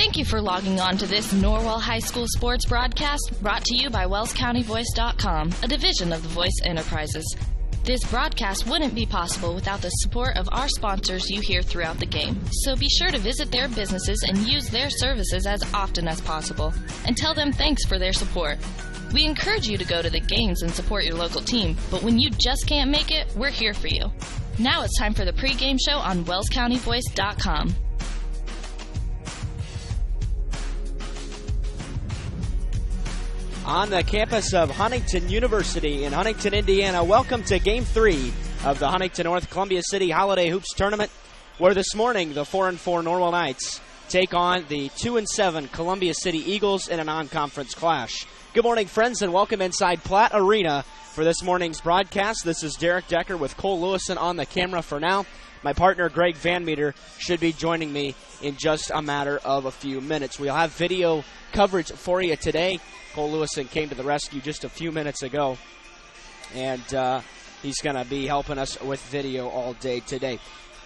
Thank you for logging on to this Norwell High School sports broadcast brought to you by WellsCountyVoice.com, a division of the Voice Enterprises. This broadcast wouldn't be possible without the support of our sponsors you hear throughout the game, so be sure to visit their businesses and use their services as often as possible, and tell them thanks for their support. We encourage you to go to the games and support your local team, but when you just can't make it, we're here for you. Now it's time for the pregame show on WellsCountyVoice.com. On the campus of Huntington University in Huntington, Indiana, welcome to Game 3 of the Huntington North Columbia City Holiday Hoops Tournament, where this morning the 4-4 Norwell Knights take on the 2-7 Columbia City Eagles in a non-conference clash. Good morning, friends, and welcome inside Platt Arena for this morning's broadcast. This is Derek Decker with Cole Lewison on the camera for now. My partner, Greg Van Meter, should be joining me in just a matter of a few minutes. We'll have video coverage for you today. Cole Lewison came to the rescue just a few minutes ago, and he's going to be helping us with video all day today.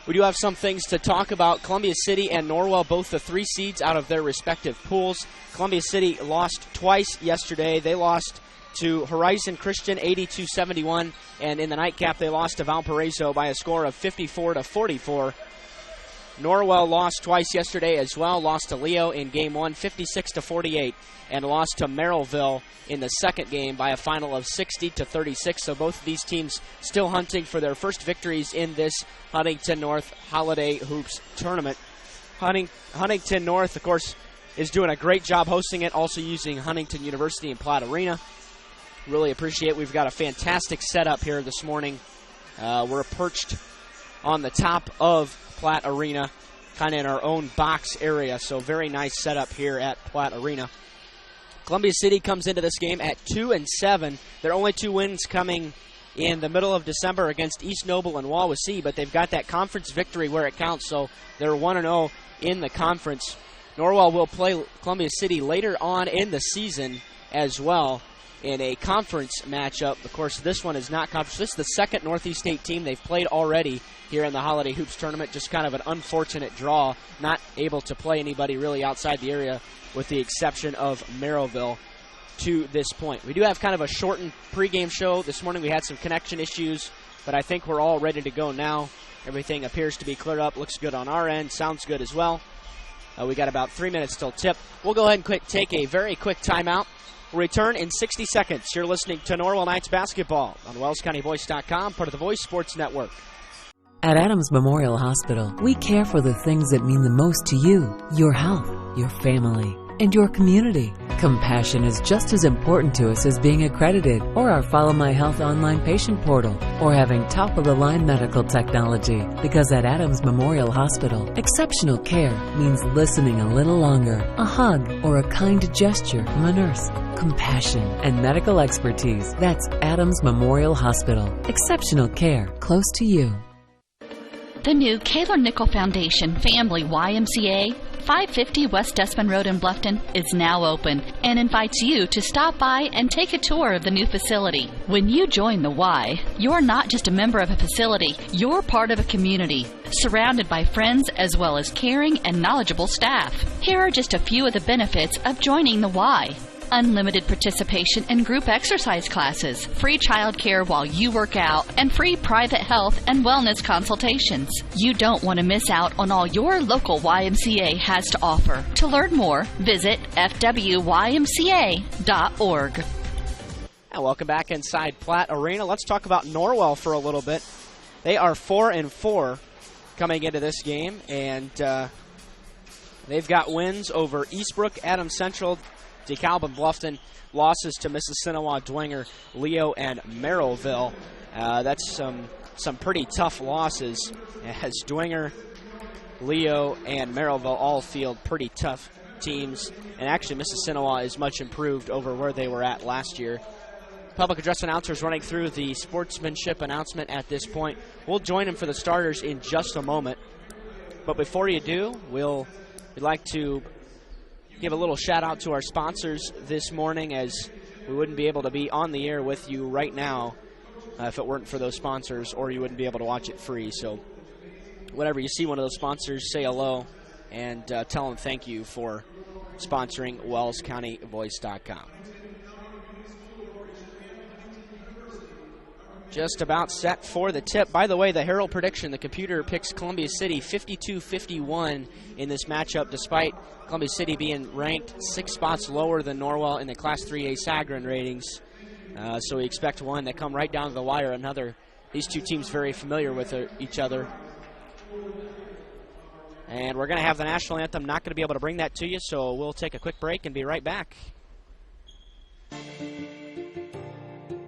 We do have some things to talk about. Columbia City and Norwell, both the 3 seeds out of their respective pools. Columbia City lost twice yesterday. They lost to Horizon Christian 82-71, and in the nightcap they lost to Valparaiso by a score of 54-44. Norwell lost twice yesterday as well, lost to Leo in Game 1, 56-48, and lost to Merrillville in the second game by a final of 60-36. So both of these teams still hunting for their first victories in this Huntington North Holiday Hoops Tournament. Huntington North, of course, is doing a great job hosting it, also using Huntington University and Platt Arena. Really appreciate it. We've got a fantastic setup here this morning. We're perched on the top of Platt Arena, kind of in our own box area, so very nice setup here at Platt Arena. Columbia City comes into this game at 2-7. Their only 2 wins coming in the middle of December against East Noble and Wawasee, but they've got that conference victory where it counts, so they're 1-0 in the conference. Norwell will play Columbia City later on in the season as well in a conference matchup. Of course, this one is not conference. This is the second Northeast State team they've played already here in the Holiday Hoops Tournament. Just kind of an unfortunate draw, not able to play anybody really outside the area with the exception of Merrillville to this point. We do have kind of a shortened pregame show. This morning we had some connection issues, but I think we're all ready to go now. Everything appears to be cleared up. Looks good on our end. Sounds good as well. We got about 3 minutes till tip. We'll go ahead and take a very quick timeout. We'll return in 60 seconds. You're listening to Norwell Knights basketball on WellsCountyVoice.com, part of the Voice Sports Network. At Adams Memorial Hospital, we care for the things that mean the most to you, your health, your family, and your community. Compassion is just as important to us as being accredited, or our Follow My Health online patient portal, or having top-of-the-line medical technology. Because at Adams Memorial Hospital, exceptional care means listening a little longer, a hug, or a kind gesture from a nurse. Compassion and medical expertise. That's Adams Memorial Hospital. Exceptional care close to you. The new Kaylor Nickel Foundation Family YMCA, 550 West Desmond Road in Bluffton, is now open and invites you to stop by and take a tour of the new facility. When you join the Y, you're not just a member of a facility, you're part of a community, surrounded by friends as well as caring and knowledgeable staff. Here are just a few of the benefits of joining the Y. Unlimited participation in group exercise classes, free childcare while you work out, and free private health and wellness consultations. You don't want to miss out on all your local YMCA has to offer. To learn more, visit fwymca.org. And welcome back inside Platt Arena. Let's talk about Norwell for a litlittle bit. They are 4-4 coming into this game, and they've got wins over Eastbrook, Adams Central, DeKalb and Bluffton, losses to Mississinawa, Dwenger, Leo, and Merrillville. That's some pretty tough losses, as Dwenger, Leo, and Merrillville all field pretty tough teams. And actually, Mississinawa is much improved over where they were at last year. Public address announcers running through the sportsmanship announcement at this point. We'll join them for the starters in just a moment. But before you do, we'd like to give a little shout out to our sponsors this morning, as we wouldn't be able to be on the air with you right now if it weren't for those sponsors, or you wouldn't be able to watch it free. So whenever you see one of those sponsors, say hello and tell them thank you for sponsoring WellsCountyVoice.com. Just about set for the tip. By the way, the Herald prediction, the computer picks Columbia City 52-51 in this matchup, despite Columbia City being ranked 6 spots lower than Norwell in the Class 3A Sagarin ratings. So we expect one that come right down to the wire. These two teams very familiar with each other. And we're going to have the national anthem. Not going to be able to bring that to you, so we'll take a quick break and be right back.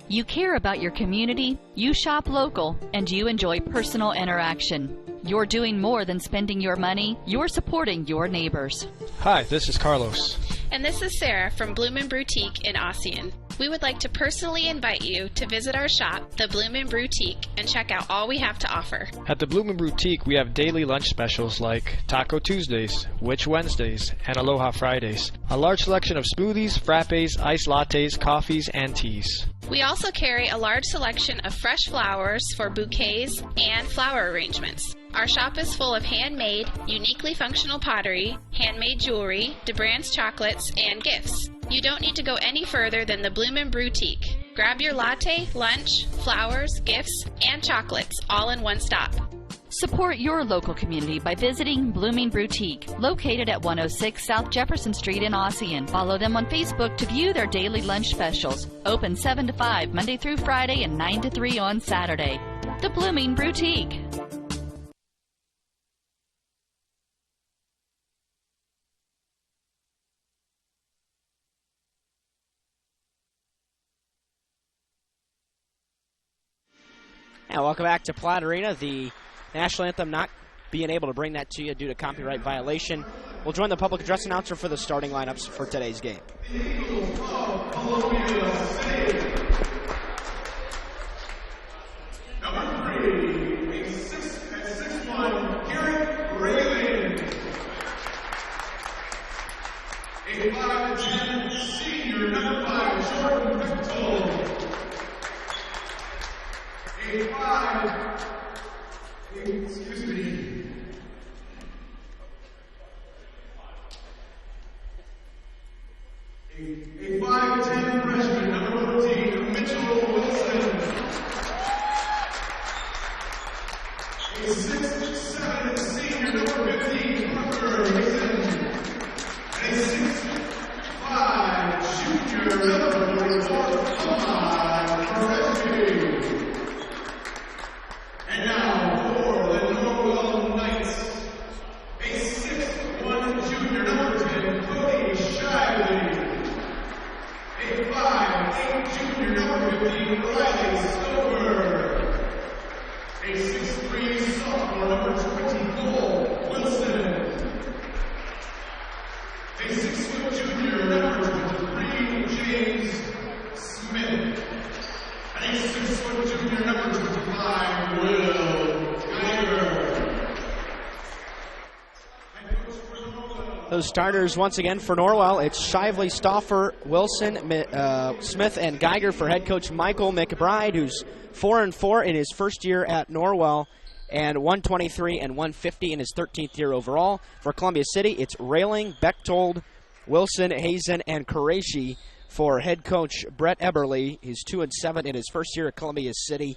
You care about your community, you shop local, and you enjoy personal interaction. You're doing more than spending your money, you're supporting your neighbors. Hi, this is Carlos. And this is Sarah from Bloomin' Boutique in Ossian. We would like to personally invite you to visit our shop, the Bloomin' Boutique, and check out all we have to offer. At the Bloomin' Boutique, we have daily lunch specials like Taco Tuesdays, Witch Wednesdays, and Aloha Fridays. A large selection of smoothies, frappes, iced lattes, coffees, and teas. We also carry a large selection of fresh flowers for bouquets and flower arrangements. Our shop is full of handmade, uniquely functional pottery, handmade jewelry, DeBrand's chocolates, and gifts. You don't need to go any further than the Bloomin' Boutique. Grab your latte, lunch, flowers, gifts, and chocolates all in one stop. Support your local community by visiting Bloomin' Boutique, located at 106 South Jefferson Street in Ossian. Follow them on Facebook to view their daily lunch specials. Open 7 to 5 Monday through Friday and 9 to 3 on Saturday. The Bloomin' Boutique. And welcome back to Platt Arena. The national anthem not being able to bring that to you due to copyright violation. We'll join the public address announcer for the starting lineups for today's game. Number 3, at 6'1", Garrett Rayland. A 5'10", senior, number 5, Jordan Bechtold. A 5'10" freshman, number 14, Mitchell Wilson. A 6'7" senior, number 15, Parker Mason. And a 6'5" junior, number 44, Thomas Perezzi. And now for the Norwell Knights, a 6'1" junior, number 10, Cody Shively. A 5'8" junior, number 15, Riley Stover. A 6'3" sophomore, number 20, Cole Wilson. A 6' junior, number 23, James Smith. And a 6' junior, number 25, Will Geiger. Those starters once again for Norwell. It's Shively, Stauffer, Wilson, Smith, and Geiger for head coach Michael McBride, who's 4-4 in his first year at Norwell, and 123 and 150 in his 13th year overall. For Columbia City, it's Railing, Bechtold, Wilson, Hazen, and Qureshi for head coach Brett Eberly. He's 2-7 in his first year at Columbia City,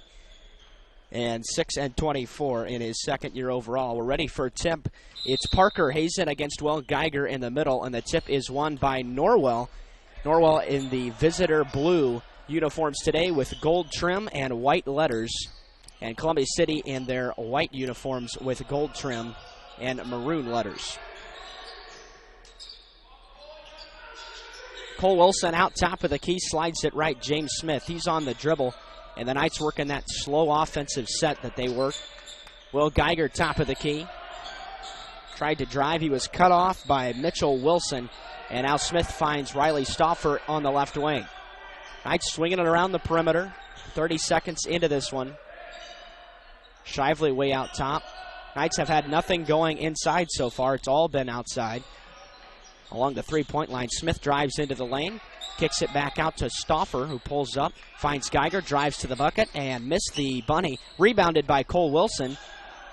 and 6-24 in his second year overall. We're ready for tip. It's Parker Hazen against Will Geiger in the middle, and the tip is won by Norwell. Norwell in the visitor blue uniforms today with gold trim and white letters, and Columbia City in their white uniforms with gold trim and maroon letters. Cole Wilson out top of the key, slides it right. James Smith, he's on the dribble. And the Knights working that slow offensive set that they work. Will Geiger, top of the key. Tried to drive. He was cut off by Mitchell Wilson. And now Smith finds Riley Stauffer on the left wing. Knights swinging it around the perimeter. 30 seconds into this one. Shively way out top. Knights have had nothing going inside so far. It's all been outside. Along the three-point line, Smith drives into the lane. Kicks it back out to Stauffer, who pulls up, finds Geiger, drives to the bucket, and missed the bunny. Rebounded by Cole Wilson.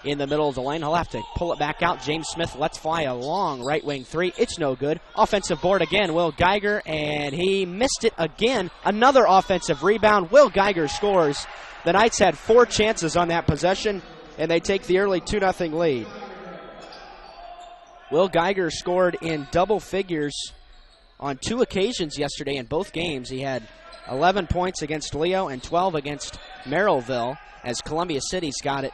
in the middle of the lane. He'll have to pull it back out. James Smith lets fly a long right wing three. It's no good. Offensive board again, Will Geiger, and he missed it again. Another offensive rebound. Will Geiger scores. The Knights had 4 chances on that possession, and they take the early 2-0 lead. Will Geiger scored in double figures on 2 occasions yesterday in both games. He had 11 points against Leo and 12 against Merrillville, as Columbia City's got it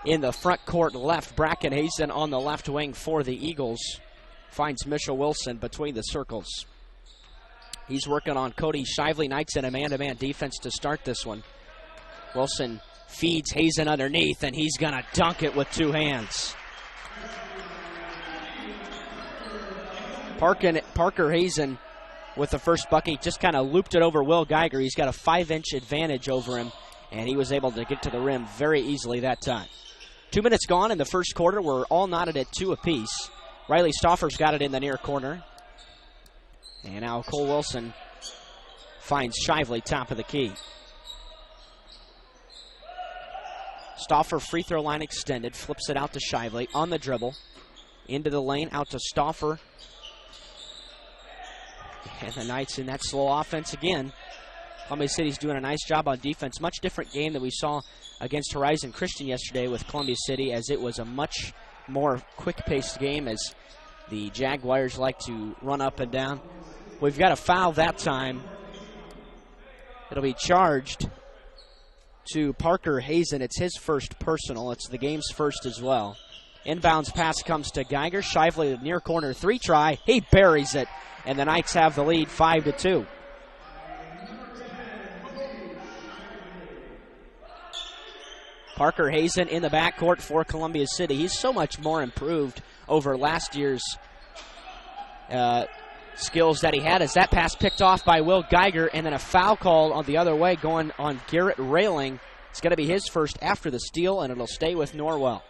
in the front court left. Bracken Hazen on the left wing for the Eagles. Finds Mitchell Wilson between the circles. He's working on Cody Shively. Knights in a man-to-man defense to start this one. Wilson feeds Hazen underneath, and he's going to dunk it with 2 hands. Parker Hazen with the first bucket. He just kind of looped it over Will Geiger. He's got a 5-inch advantage over him, and he was able to get to the rim very easily that time. 2 minutes gone in the first quarter. We're all knotted at 2 apiece. Riley Stauffer's got it in the near corner. And now Cole Wilson finds Shively top of the key. Stauffer free throw line extended. Flips it out to Shively on the dribble. Into the lane, out to Stauffer. And the Knights in that slow offense again. Columbia City's doing a nice job on defense. Much different game than we saw against Horizon Christian yesterday with Columbia City, as it was a much more quick-paced game, as the Jaguars like to run up and down. We've got a foul that time. It'll be charged to Parker Hazen. It's his first personal. It's the game's first as well. Inbounds pass comes to Geiger. Shively, near corner 3 try. He buries it, and the Knights have the lead 5-2. Parker Hazen in the backcourt for Columbia City. He's so much more improved over last year's skills that he had, as that pass picked off by Will Geiger, and then a foul call on the other way going on Garrett Railing. It's going to be his first after the steal, and it'll stay with Norwell.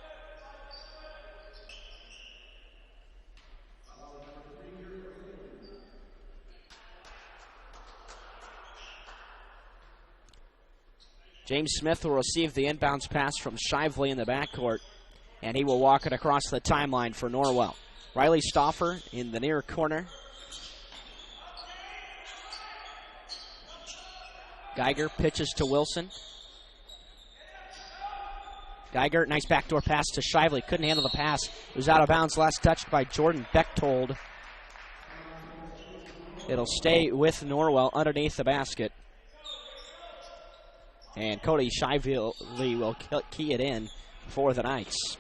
James Smith will receive the inbounds pass from Shively in the backcourt, and he will walk it across the timeline for Norwell. Riley Stauffer in the near corner. Geiger pitches to Wilson. Geiger, nice backdoor pass to Shively. Couldn't handle the pass. It was out of bounds, last touched by Jordan Bechtold. It'll stay with Norwell underneath the basket. And Cody Shively will key it in for the Knights.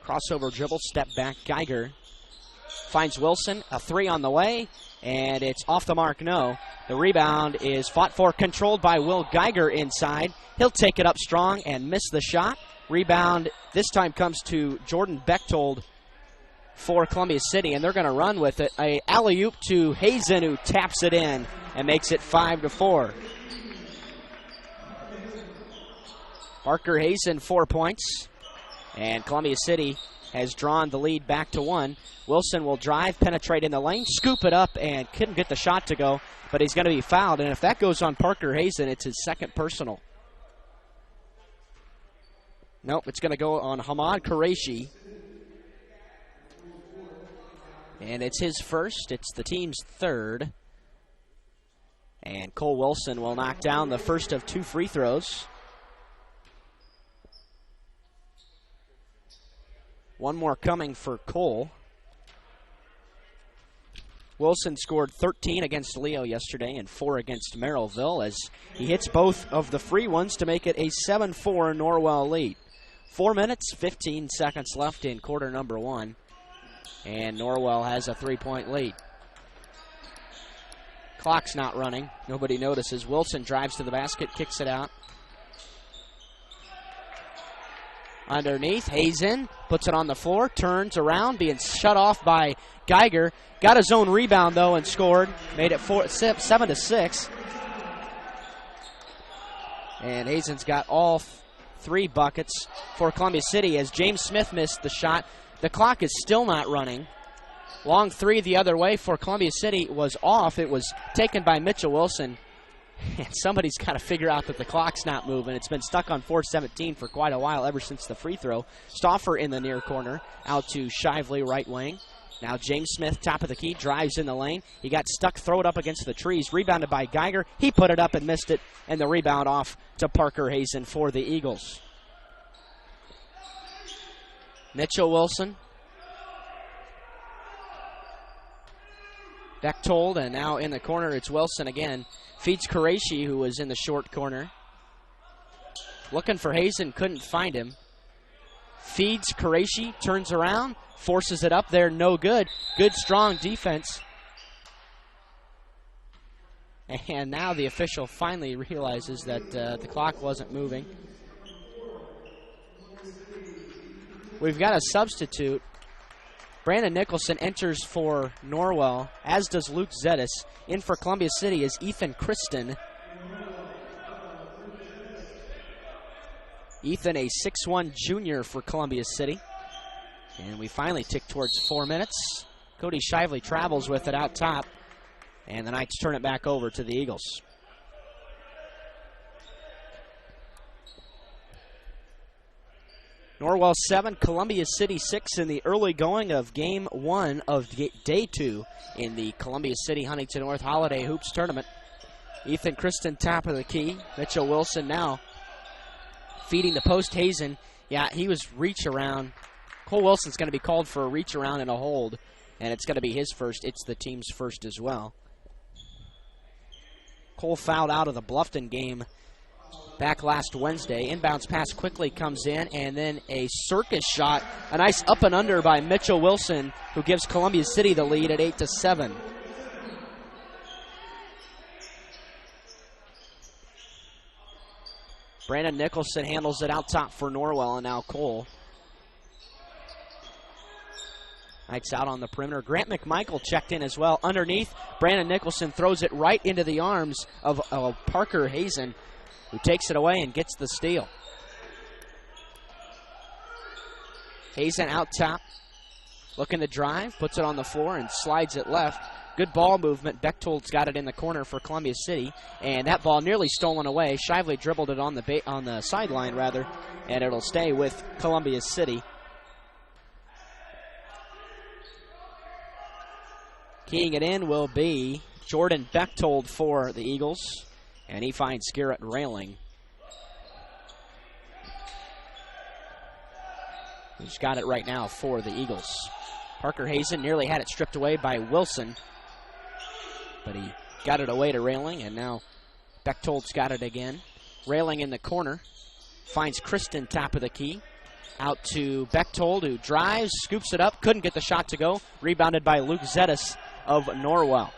Crossover dribble, step back, Geiger finds Wilson, a 3 on the way, and it's off the mark, no. The rebound is fought for, controlled by Will Geiger inside. He'll take it up strong and miss the shot. Rebound this time comes to Jordan Bechtold for Columbia City, and they're going to run with it. A alley-oop to Hazen, who taps it in and makes it 5-4. Parker Hazen, 4 points, and Columbia City has drawn the lead back to 1. Wilson will drive, penetrate in the lane, scoop it up, and couldn't get the shot to go, but he's going to be fouled, and if that goes on Parker Hazen, it's his second personal. Nope, it's going to go on Hamad Qureshi, and it's his first. It's the team's third, and Cole Wilson will knock down the first of 2 free throws. One more coming for Cole. Wilson scored 13 against Leo yesterday and 4 against Merrillville, as he hits both of the free ones to make it a 7-4 Norwell lead. 4 minutes, 15 seconds left in quarter number 1, and Norwell has a 3-point lead. Clock's not running. Nobody notices. Wilson drives to the basket, kicks it out. Underneath, Hazen puts it on the floor, turns around, being shut off by Geiger. Got his own rebound, though, and scored. Made it 7-6. And Hazen's got all 3 buckets for Columbia City, as James Smith missed the shot. The clock is still not running. Long 3 the other way for Columbia City was off. It was taken by Mitchell Wilson. And somebody's got to figure out that the clock's not moving. It's been stuck on 4:17 for quite a while, ever since the free throw. Stauffer in the near corner, out to Shively, right wing. Now James Smith, top of the key, drives in the lane. He got stuck, throw it up against the trees, rebounded by Geiger. He put it up and missed it, and the rebound off to Parker Hazen for the Eagles. Mitchell Wilson. Bechtold, and now in the corner it's Wilson again. Feeds Qureshi, who was in the short corner. Looking for Hazen, couldn't find him. Feeds Qureshi, turns around, forces it up there, no good. Good, strong defense. And now the official finally realizes that the clock wasn't moving. We've got a substitute. Brandon Nicholson enters for Norwell, as does Luke Zetis. In for Columbia City is Ethan Kristen. Ethan, a 6'1 junior for Columbia City. And we finally tick towards 4 minutes. Cody Shively travels with it out top. And the Knights turn it back over to the Eagles. Norwell 7, Columbia City 6 in the early going of Game 1 of Day 2 in the Columbia City Huntington North Holiday Hoops Tournament. Ethan Kristen, top of the key. Mitchell Wilson now feeding the post. Hazen, yeah, he was reach around. Cole Wilson's going to be called for a reach around and a hold, and it's going to be his first. It's the team's first as well. Cole fouled out of the Bluffton game back last Wednesday. Inbounds pass quickly comes in, and then a circus shot. A nice up and under by Mitchell Wilson, who gives Columbia City the lead at 8-7. Brandon Nicholson handles it out top for Norwell, and now Cole. Knights out on the perimeter. Grant McMichael checked in as well. Underneath, Brandon Nicholson throws it right into the arms of Parker Hazen, who takes it away and gets the steal. Hazen out top, looking to drive, puts it on the floor and slides it left. Good ball movement. Bechtold's got it in the corner for Columbia City, and that ball nearly stolen away. Shively dribbled it on the sideline, rather, and it'll stay with Columbia City. Keying it in will be Jordan Bechtold for the Eagles, and he finds Garrett Railing, who's got it right now for the Eagles. Parker Hazen nearly had it stripped away by Wilson, but he got it away to Railing, and now Bechtold's got it again. Railing in the corner, finds Kristen top of the key. Out to Bechtold, who drives, scoops it up, couldn't get the shot to go. Rebounded by Luke Zetis of Norwell.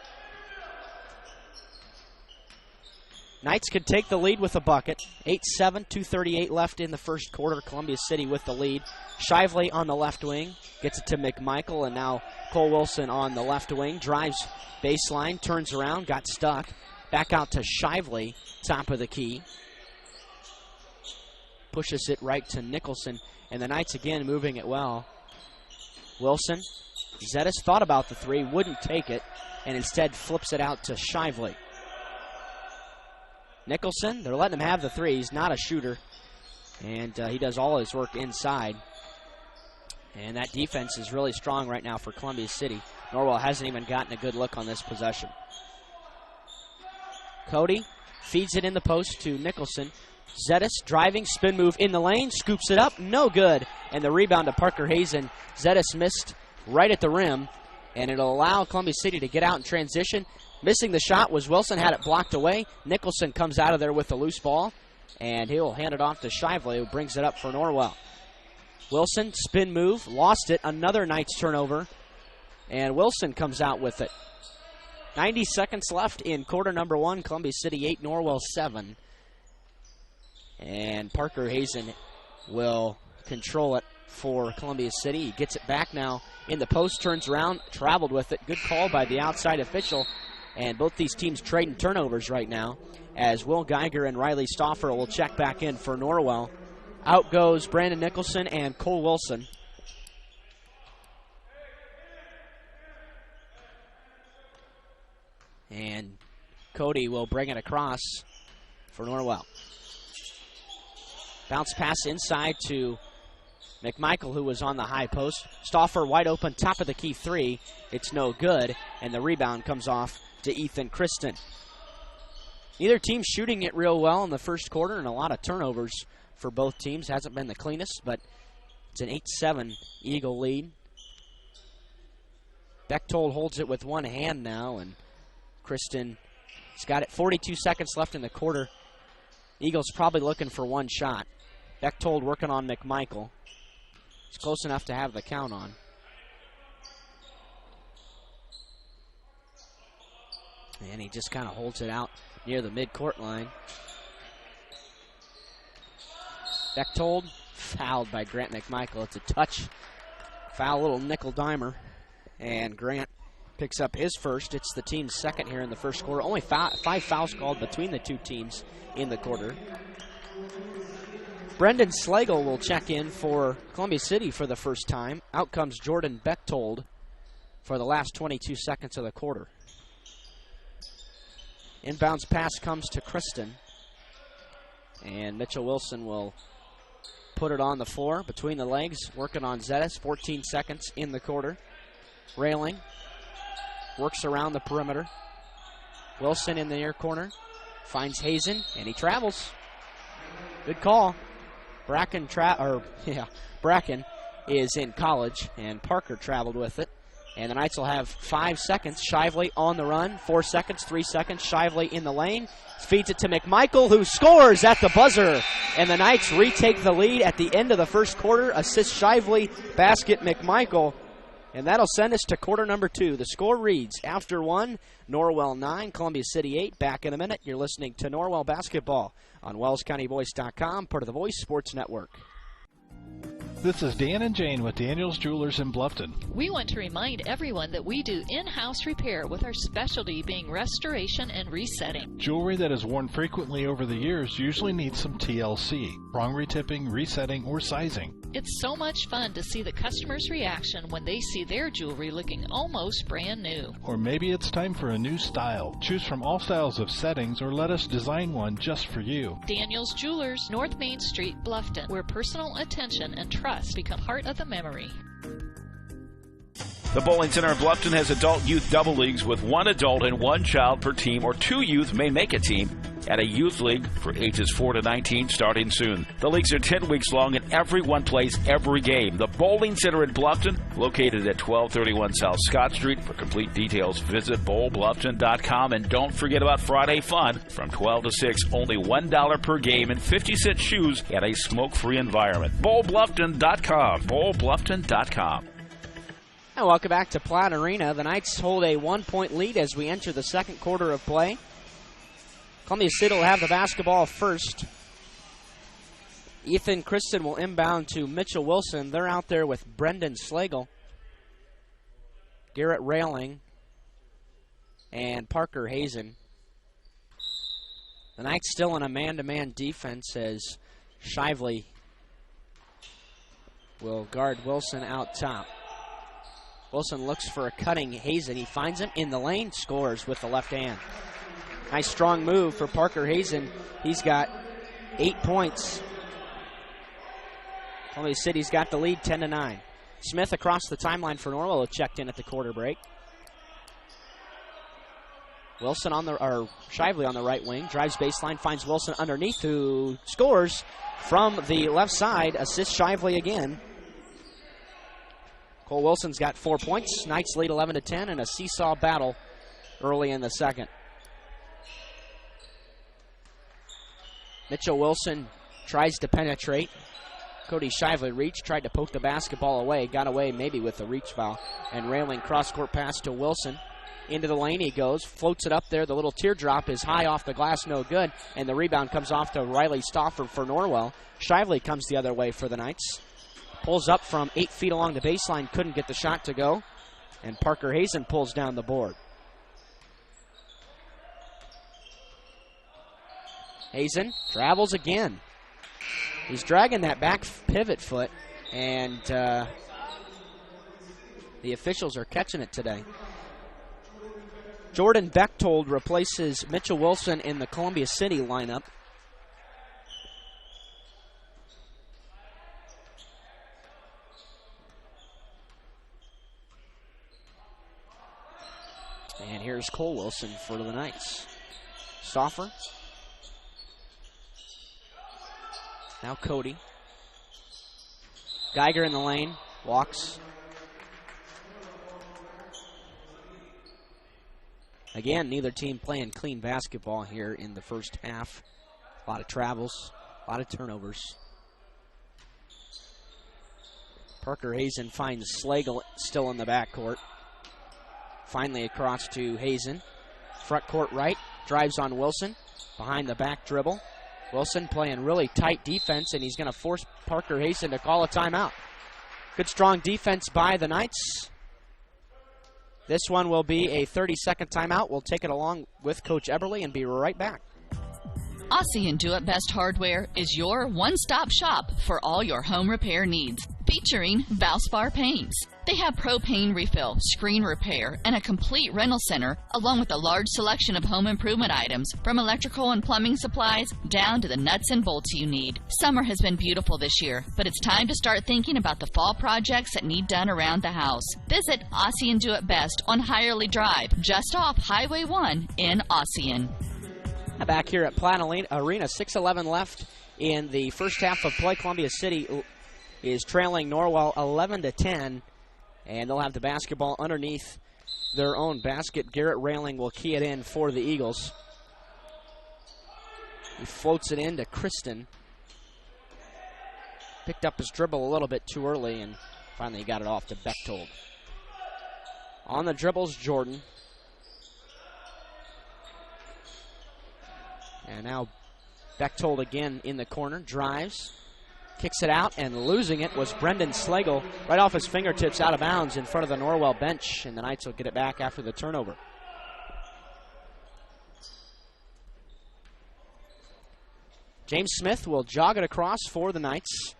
Knights could take the lead with a bucket. 8-7, 2:38 left in the first quarter. Columbia City with the lead. Shively on the left wing, gets it to McMichael, and now Cole Wilson on the left wing. Drives baseline, turns around, got stuck. Back out to Shively, top of the key. Pushes it right to Nicholson, and the Knights again moving it well. Wilson, Zetis thought about the three, wouldn't take it, and instead flips it out to Shively. Nicholson, they're letting him have the three. He's not a shooter, and he does all his work inside. And that defense is really strong right now for Columbia City. Norwell hasn't even gotten a good look on this possession. Cody feeds it in the post to Nicholson. Zetis driving, spin move in the lane, scoops it up, no good. And the rebound to Parker Hazen. Zetis missed right at the rim, and it'll allow Columbia City to get out in transition. Missing the shot was Wilson, had it blocked away. Nicholson comes out of there with the loose ball, and he'll hand it off to Shively, who brings it up for Norwell. Wilson, spin move, lost it, another Knights turnover, and Wilson comes out with it. 90 seconds left in quarter number one. Columbia City 8, Norwell 7. And Parker Hazen will control it for Columbia City. He gets it back now in the post, turns around, traveled with it. Good call by the outside official. And both these teams trading turnovers right now, as Will Geiger and Riley Stauffer will check back in for Norwell. Out goes Brandon Nicholson and Cole Wilson. And Cody will bring it across for Norwell. Bounce pass inside to McMichael, who was on the high post. Stauffer wide open, top of the key three. It's no good, and the rebound comes off to Ethan Christen. Neither team shooting it real well in the first quarter, and a lot of turnovers for both teams. Hasn't been the cleanest, but it's an 8-7 Eagle lead. Bechtold holds it with one hand now, and Christen has got it. 42 seconds left in the quarter. Eagles probably looking for one shot. Bechtold working on McMichael. It's close enough to have the count on. And he just kind of holds it out near the midcourt line. Bechtold fouled by Grant McMichael. It's a touch foul, little nickel dimer. And Grant picks up his first. It's the team's second here in the first quarter. Only 5 fouls called between the two teams in the quarter. Brendan Slagle will check in for Columbia City for the first time. Out comes Jordan Bechtold for the last 22 seconds of the quarter. Inbounds pass comes to Christen. And Mitchell Wilson will put it on the floor between the legs, working on Zetas. 14 seconds in the quarter. Railing works around the perimeter. Wilson in the near corner. Finds Hazen, and he travels. Good call. Bracken is in college, and Parker traveled with it. And the Knights will have 5 seconds. Shively on the run. 4 seconds, 3 seconds. Shively in the lane. Feeds it to McMichael, who scores at the buzzer. And the Knights retake the lead at the end of the first quarter. Assist Shively, basket McMichael. And that'll send us to quarter number 2. The score reads, after 1, Norwell 9, Columbia City 8. Back in a minute. You're listening to Norwell Basketball on WellsCountyVoice.com, part of the Voice Sports Network. This is Dan and Jane with Daniels Jewelers in Bluffton. We want to remind everyone that we do in-house repair, with our specialty being restoration and resetting. Jewelry that is worn frequently over the years usually needs some TLC, wrong retipping, resetting, or sizing. It's so much fun to see the customer's reaction when they see their jewelry looking almost brand new. Or maybe it's time for a new style. Choose from all styles of settings or let us design one just for you. Daniels Jewelers, North Main Street, Bluffton, where personal attention and trust become part of the memory. The Bowling Center in Bluffton has adult-youth double leagues with 1 adult and 1 child per team, or 2 youth may make a team, and a youth league for ages 4 to 19 starting soon. The leagues are 10 weeks long, and everyone plays every game. The Bowling Center in Bluffton, located at 1231 South Scott Street. For complete details, visit bowlbluffton.com, and don't forget about Friday Fun from 12 to 6. Only $1 per game and 50-cent shoes at a smoke-free environment. bowlbluffton.com. bowlbluffton.com. And welcome back to Platt Arena. The Knights hold a 1-point lead as we enter the second quarter of play. Columbia City will have the basketball first. Ethan Christen will inbound to Mitchell Wilson. They're out there with Brendan Slagle, Garrett Railing, and Parker Hazen. The Knights still in a man-to-man defense as Shively will guard Wilson out top. Wilson looks for a cutting Hazen. He finds him in the lane, scores with the left hand. Nice strong move for Parker Hazen. He's got 8 points. Columbia City's got the lead 10-9. Smith across the timeline for Norwell, checked in at the quarter break. Wilson Shively on the right wing, drives baseline, finds Wilson underneath, who scores from the left side. Assist Shively again. Cole Wilson's got 4 points. Knights lead 11-10 in a seesaw battle early in the second. Mitchell Wilson tries to penetrate. Cody Shively reached, tried to poke the basketball away, got away maybe with a reach foul. And Railing cross-court pass to Wilson. Into the lane he goes, floats it up there. The little teardrop is high off the glass, no good. And the rebound comes off to Riley Stauffer for Norwell. Shively comes the other way for the Knights. Pulls up from 8 feet along the baseline, couldn't get the shot to go. And Parker Hazen pulls down the board. Hazen travels again. He's dragging that back pivot foot, and the officials are catching it today. Jordan Bechtold replaces Mitchell Wilson in the Columbia City lineup. And here's Cole Wilson for the Knights. Stauffer. Now Cody. Geiger in the lane. Walks. Again, neither team playing clean basketball here in the first half. A lot of travels, a lot of turnovers. Parker Hazen finds Slagle still in the backcourt. Finally across to Hazen. Front court right, drives on Wilson. Behind the back dribble. Wilson playing really tight defense, and he's going to force Parker Hazen to call a timeout. Good strong defense by the Knights. This one will be a 30-second timeout. We'll take it along with Coach Eberly and be right back. Aussie and Do It Best Hardware is your one-stop shop for all your home repair needs, featuring Valspar Paints. They have propane refill, screen repair, and a complete rental center, along with a large selection of home improvement items, from electrical and plumbing supplies down to the nuts and bolts you need. Summer has been beautiful this year, but it's time to start thinking about the fall projects that need done around the house. Visit Aussie and Do It Best on Hirely Drive, just off Highway 1 in Ossian. Back here at Platt Arena, 6:11 left in the first half of play. Columbia City is trailing Norwell 11-10, and they'll have the basketball underneath their own basket. Garrett Railing will key it in for the Eagles. He floats it into Kristen. Picked up his dribble a little bit too early, and finally got it off to Bechtold. On the dribbles, Jordan. And now Bechtold again in the corner, drives, kicks it out, and losing it was Brendan Slagle right off his fingertips out of bounds in front of the Norwell bench, and the Knights will get it back after the turnover. James Smith will jog it across for the Knights.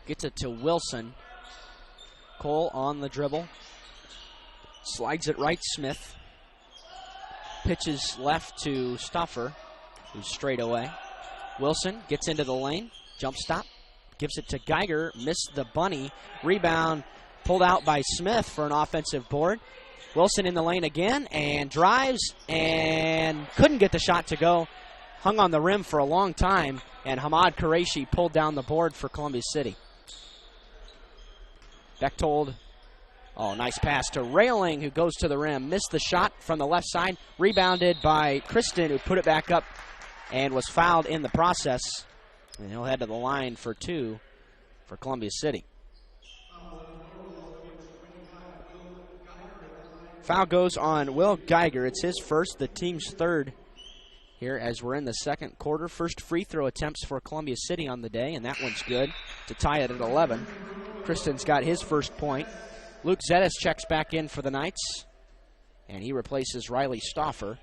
Gets it to Wilson. Cole on the dribble. Slides it right, Smith. Pitches left to Stauffer, who's straight away. Wilson gets into the lane, jump stop, gives it to Geiger, missed the bunny. Rebound pulled out by Smith for an offensive board. Wilson in the lane again and drives and couldn't get the shot to go. Hung on the rim for a long time, and Hamad Qureshi pulled down the board for Columbia City. Bechtold. Oh, nice pass to Railing, who goes to the rim. Missed the shot from the left side. Rebounded by Kristen, who put it back up and was fouled in the process. And he'll head to the line for two for Columbia City. Foul goes on Will Geiger. It's his first, the team's third here as we're in the second quarter. First free throw attempts for Columbia City on the day, and that one's good to tie it at 11. Kristen's got his first point. Luke Zettis checks back in for the Knights, and he replaces Riley Stauffer.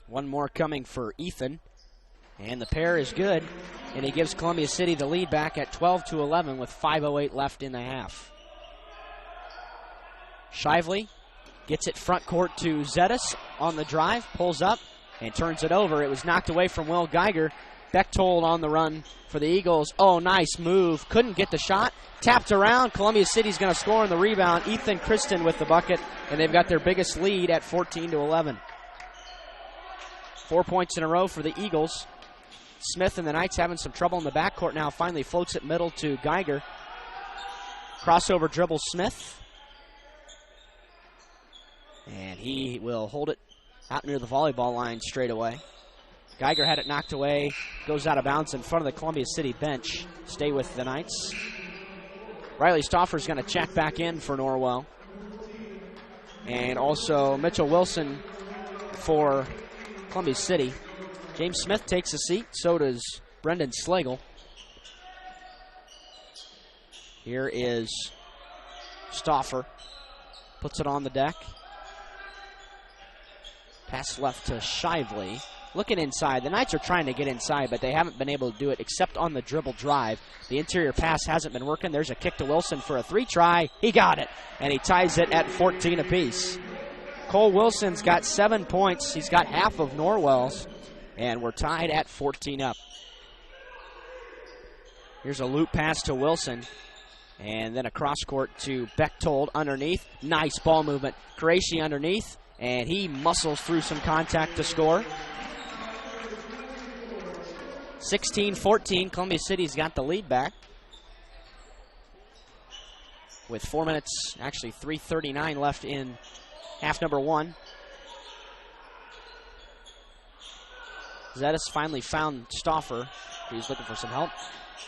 One more coming for Ethan, and the pair is good, and he gives Columbia City the lead back at 12-11 with 5:08 left in the half. Shively gets it front court to Zettis on the drive, pulls up, and turns it over. It was knocked away from Will Geiger. Bechtold on the run for the Eagles. Oh, nice move. Couldn't get the shot. Tapped around. Columbia City's going to score on the rebound. Ethan Kristen with the bucket, and they've got their biggest lead at 14-11. 4 points in a row for the Eagles. Smith and the Knights having some trouble in the backcourt now. Finally floats it middle to Geiger. Crossover dribble Smith. And he will hold it out near the volleyball line straight away. Geiger had it knocked away, goes out of bounds in front of the Columbia City bench. Stay with the Knights. Riley Stauffer's going to check back in for Norwell. And also Mitchell Wilson for Columbia City. James Smith takes a seat, so does Brendan Slagle. Here is Stauffer. Puts it on the deck. Pass left to Shively. looking inside. The Knights are trying to get inside, but they haven't been able to do it except on the dribble drive. The interior pass hasn't been working. There's a kick to Wilson for a 3-try. He got it, and he ties it at 14 apiece. Cole Wilson's got 7 points. He's got half of Norwell's, and we're tied at 14 up. Here's a loop pass to Wilson, and then a cross court to Bechtold underneath. Nice ball movement. Qureshi underneath, and he muscles through some contact to score. 16-14, Columbia City's got the lead back. With 4 minutes, actually 3:39 left in half number 1. Zettis finally found Stauffer. He's looking for some help.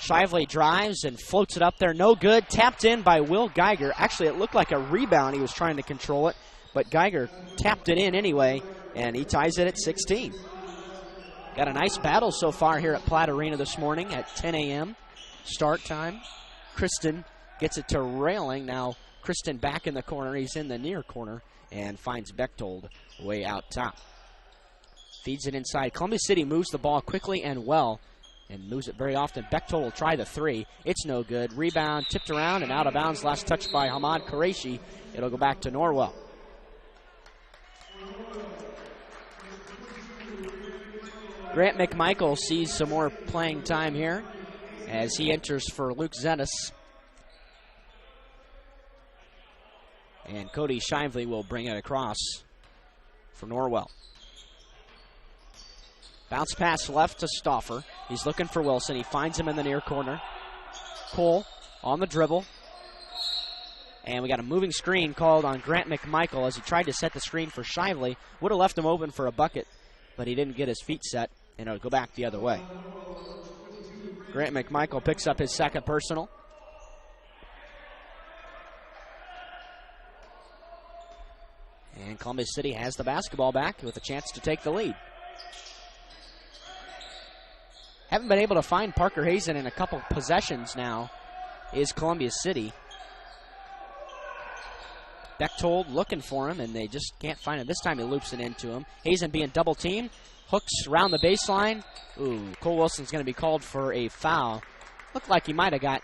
Shively drives and floats it up there. No good. Tapped in by Will Geiger. Actually, it looked like a rebound. He was trying to control it, but Geiger tapped it in anyway, and he ties it at 16. Got a nice battle so far here at Platt Arena this morning at 10 a.m. start time. Kristen gets it to railing. Now Kristen back in the corner. He's in the near corner and finds Bechtold way out top. Feeds it inside. Columbia City moves the ball quickly and well, and moves it very often. Bechtold will try the 3. It's no good. Rebound tipped around and out of bounds. Last touch by Hamad Qureshi. It'll go back to Norwell. Grant McMichael sees some more playing time here as he enters for Luke Zettis. And Cody Shively will bring it across for Norwell. Bounce pass left to Stauffer. He's looking for Wilson. He finds him in the near corner. Cole on the dribble. And we got a moving screen called on Grant McMichael as he tried to set the screen for Shively. Would have left him open for a bucket, but he didn't get his feet set, and it'll go back the other way. Grant McMichael picks up his second personal. And Columbia City has the basketball back with a chance to take the lead. Haven't been able to find Parker Hazen in a couple possessions now is Columbia City. Bechtold looking for him, and they just can't find him. This time he loops it into him. Hazen being double teamed. Hooks around the baseline. Ooh, Cole Wilson's going to be called for a foul. Looked like he might have got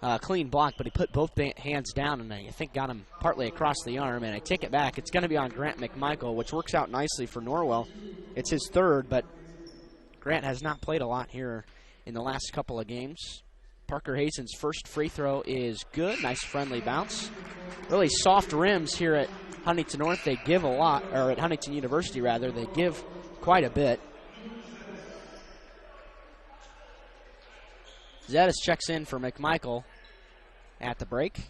a clean block, but he put both hands down and I think got him partly across the arm, and I take it back. It's going to be on Grant McMichael, which works out nicely for Norwell. It's his third, but Grant has not played a lot here in the last couple of games. Parker Hazen's first free throw is good. Nice friendly bounce. Really soft rims here at Huntington North. They give a lot, or at Huntington University rather. They give quite a bit. Zettis checks in for McMichael at the break.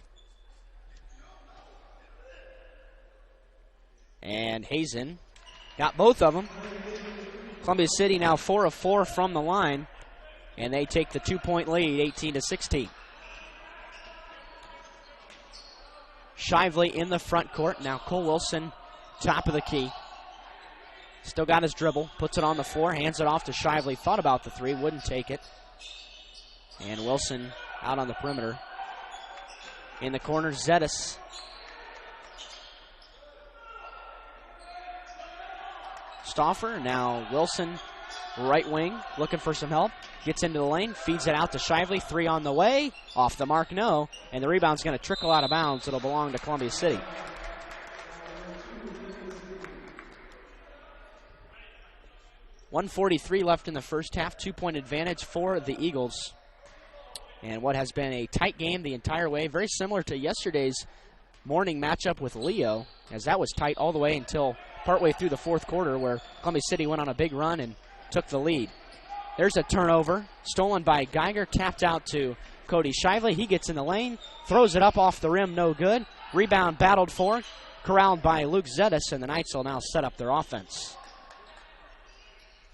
And Hazen got both of them. Columbia City now 4 of 4 from the line, and they take the 2-point lead, 18-16. Shively in the front court. Now Cole Wilson, top of the key. Still got his dribble, puts it on the floor, hands it off to Shively. Thought about the 3, wouldn't take it. And Wilson out on the perimeter. In the corner, Zettis. Stauffer, now Wilson, right wing, looking for some help. Gets into the lane, feeds it out to Shively. 3 on the way. Off the mark, no. And the rebound's going to trickle out of bounds. It'll belong to Columbia City. .143 left in the first half. 2-point advantage for the Eagles. And what has been a tight game the entire way. Very similar to yesterday's morning matchup with Leo, as that was tight all the way until partway through the fourth quarter, where Columbia City went on a big run and took the lead. There's a turnover, stolen by Geiger, tapped out to Cody Shively. He gets in the lane, throws it up off the rim, no good. Rebound battled for, corralled by Luke Zettis, and the Knights will now set up their offense.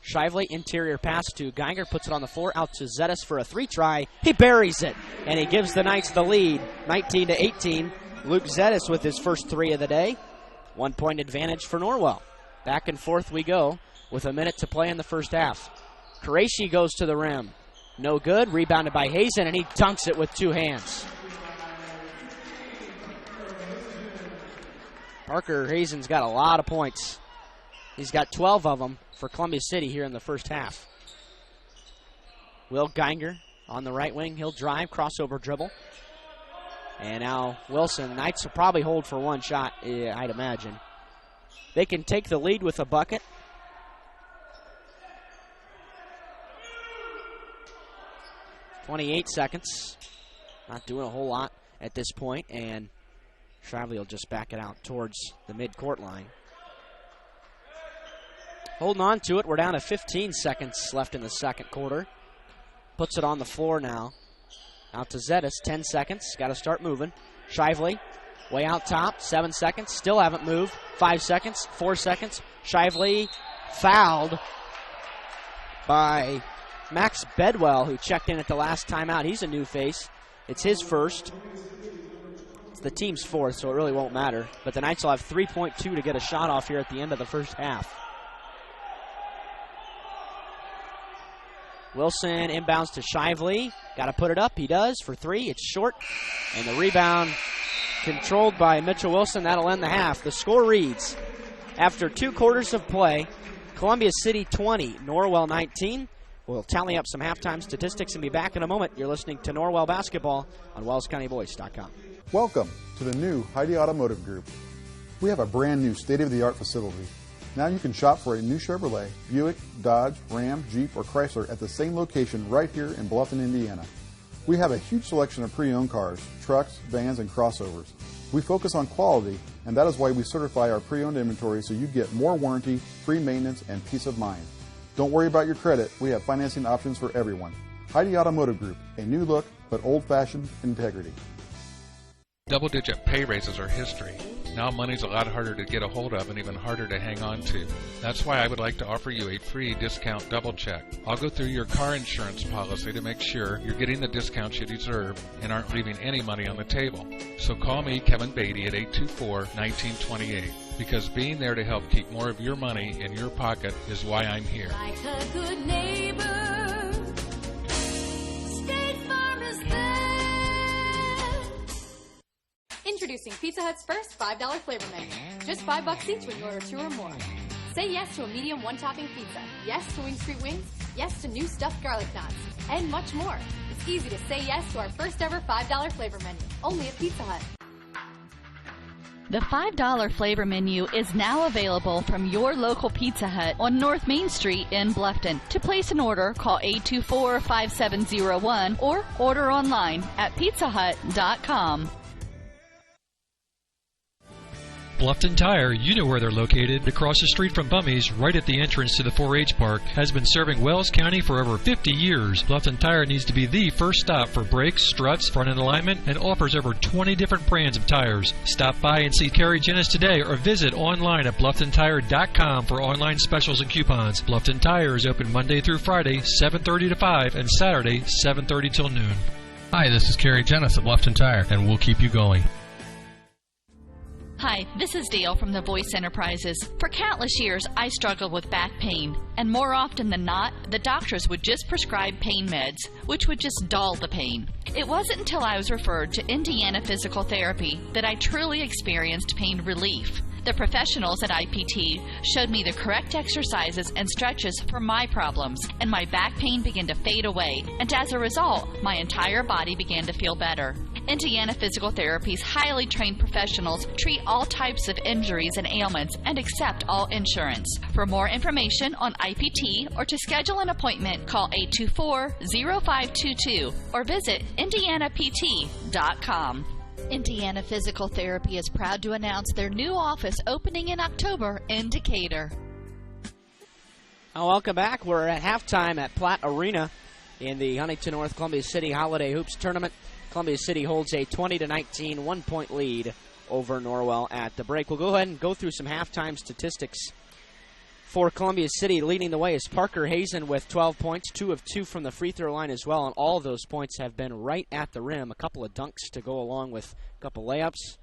Shively, interior pass to Geiger, puts it on the floor, out to Zettis for a 3-try. He buries it, and he gives the Knights the lead, 19-18. Luke Zettis with his first 3 of the day. 1-point advantage for Norwell. Back and forth we go with a minute to play in the first half. Qureshi goes to the rim. No good. Rebounded by Hazen, and he dunks it with 2 hands. Parker Hazen's got a lot of points. He's got 12 of them for Columbia City here in the first half. Will Geiger on the right wing. He'll drive, crossover dribble. And now Wilson. Knights will probably hold for one shot, I'd imagine. They can take the lead with a bucket. .28 seconds. Not doing a whole lot at this point, and Shively will just back it out towards the mid-court line. Holding on to it. We're down to 15 seconds left in the second quarter. Puts it on the floor now. Out to Zetas, 10 seconds. Got to start moving. Shively, way out top, 7 seconds. Still haven't moved. 5 seconds, 4 seconds. Shively fouled by Max Bedwell, who checked in at the last timeout. He's a new face. It's his first. It's the team's fourth, so it really won't matter. But the Knights will have 3.2 to get a shot off here at the end of the first half. Wilson inbounds to Shively. Got to put it up. He does for 3. It's short. And the rebound controlled by Mitchell Wilson. That'll end the half. The score reads, after 2 quarters of play, Columbia City 20, Norwell 19. We'll tally up some halftime statistics and be back in a moment. You're listening to Norwell Basketball on WellsCountyVoice.com. Welcome to the new Heidi Automotive Group. We have a brand new state-of-the-art facility. Now you can shop for a new Chevrolet, Buick, Dodge, Ram, Jeep, or Chrysler at the same location right here in Bluffton, Indiana. We have a huge selection of pre-owned cars, trucks, vans, and crossovers. We focus on quality, and that is why we certify our pre-owned inventory so you get more warranty, free maintenance, and peace of mind. Don't worry about your credit. We have financing options for everyone. Heidi Automotive Group, a new look, but old-fashioned integrity. Double-digit pay raises are history. Now money's a lot harder to get a hold of and even harder to hang on to. That's why I would like to offer you a free discount double check. I'll go through your car insurance policy to make sure you're getting the discounts you deserve and aren't leaving any money on the table. So call me, Kevin Beatty, at 824-1928, because being there to help keep more of your money in your pocket is why I'm here. Like a good neighbor, State Farm is there. Introducing Pizza Hut's first $5 flavor menu. Just $5 each when you order 2 or more. Say yes to a medium one-topping pizza. Yes to Wing Street Wings. Yes to new stuffed garlic knots. And much more. It's easy to say yes to our first ever $5 flavor menu. Only at Pizza Hut. The $5 flavor menu is now available from your local Pizza Hut on North Main Street in Bluffton. To place an order, call 824-5701 or order online at pizzahut.com. Bluffton Tire, you know where they're located. Across the street from Bummy's, right at the entrance to the 4-H park, has been serving Wells County for over 50 years. Bluffton Tire needs to be the first stop for brakes, struts, front-end alignment, and offers over 20 different brands of tires. Stop by and see Carrie Jennis today or visit online at BlufftonTire.com for online specials and coupons. Bluffton Tire is open Monday through Friday, 7:30 to 5, and Saturday, 7:30 till noon. Hi, this is Carrie Jennis at Bluffton Tire, and we'll keep you going. Hi, this is Dale from the Voice Enterprises. For countless years, I struggled with back pain, and more often than not, the doctors would just prescribe pain meds, which would just dull the pain. It wasn't until I was referred to Indiana Physical Therapy that I truly experienced pain relief. The professionals at IPT showed me the correct exercises and stretches for my problems, and my back pain began to fade away, and as a result, my entire body began to feel better. Indiana Physical Therapy's highly trained professionals treat all types of injuries and ailments and accept all insurance. For more information on IPT or to schedule an appointment, call 824-0522 or visit indianapt.com. Indiana Physical Therapy is proud to announce their new office opening in October in Decatur. Welcome back. We're at halftime at Platt Arena in the Huntington North Columbia City Holiday Hoops Tournament. Columbia City holds a 20-19 one-point lead over Norwell at the break. We'll go ahead and go through some halftime statistics. For Columbia City, leading the way is Parker Hazen with 12 points, 2 of 2 from the free throw line as well, and all of those points have been right at the rim. A couple of dunks to go along with a couple layups.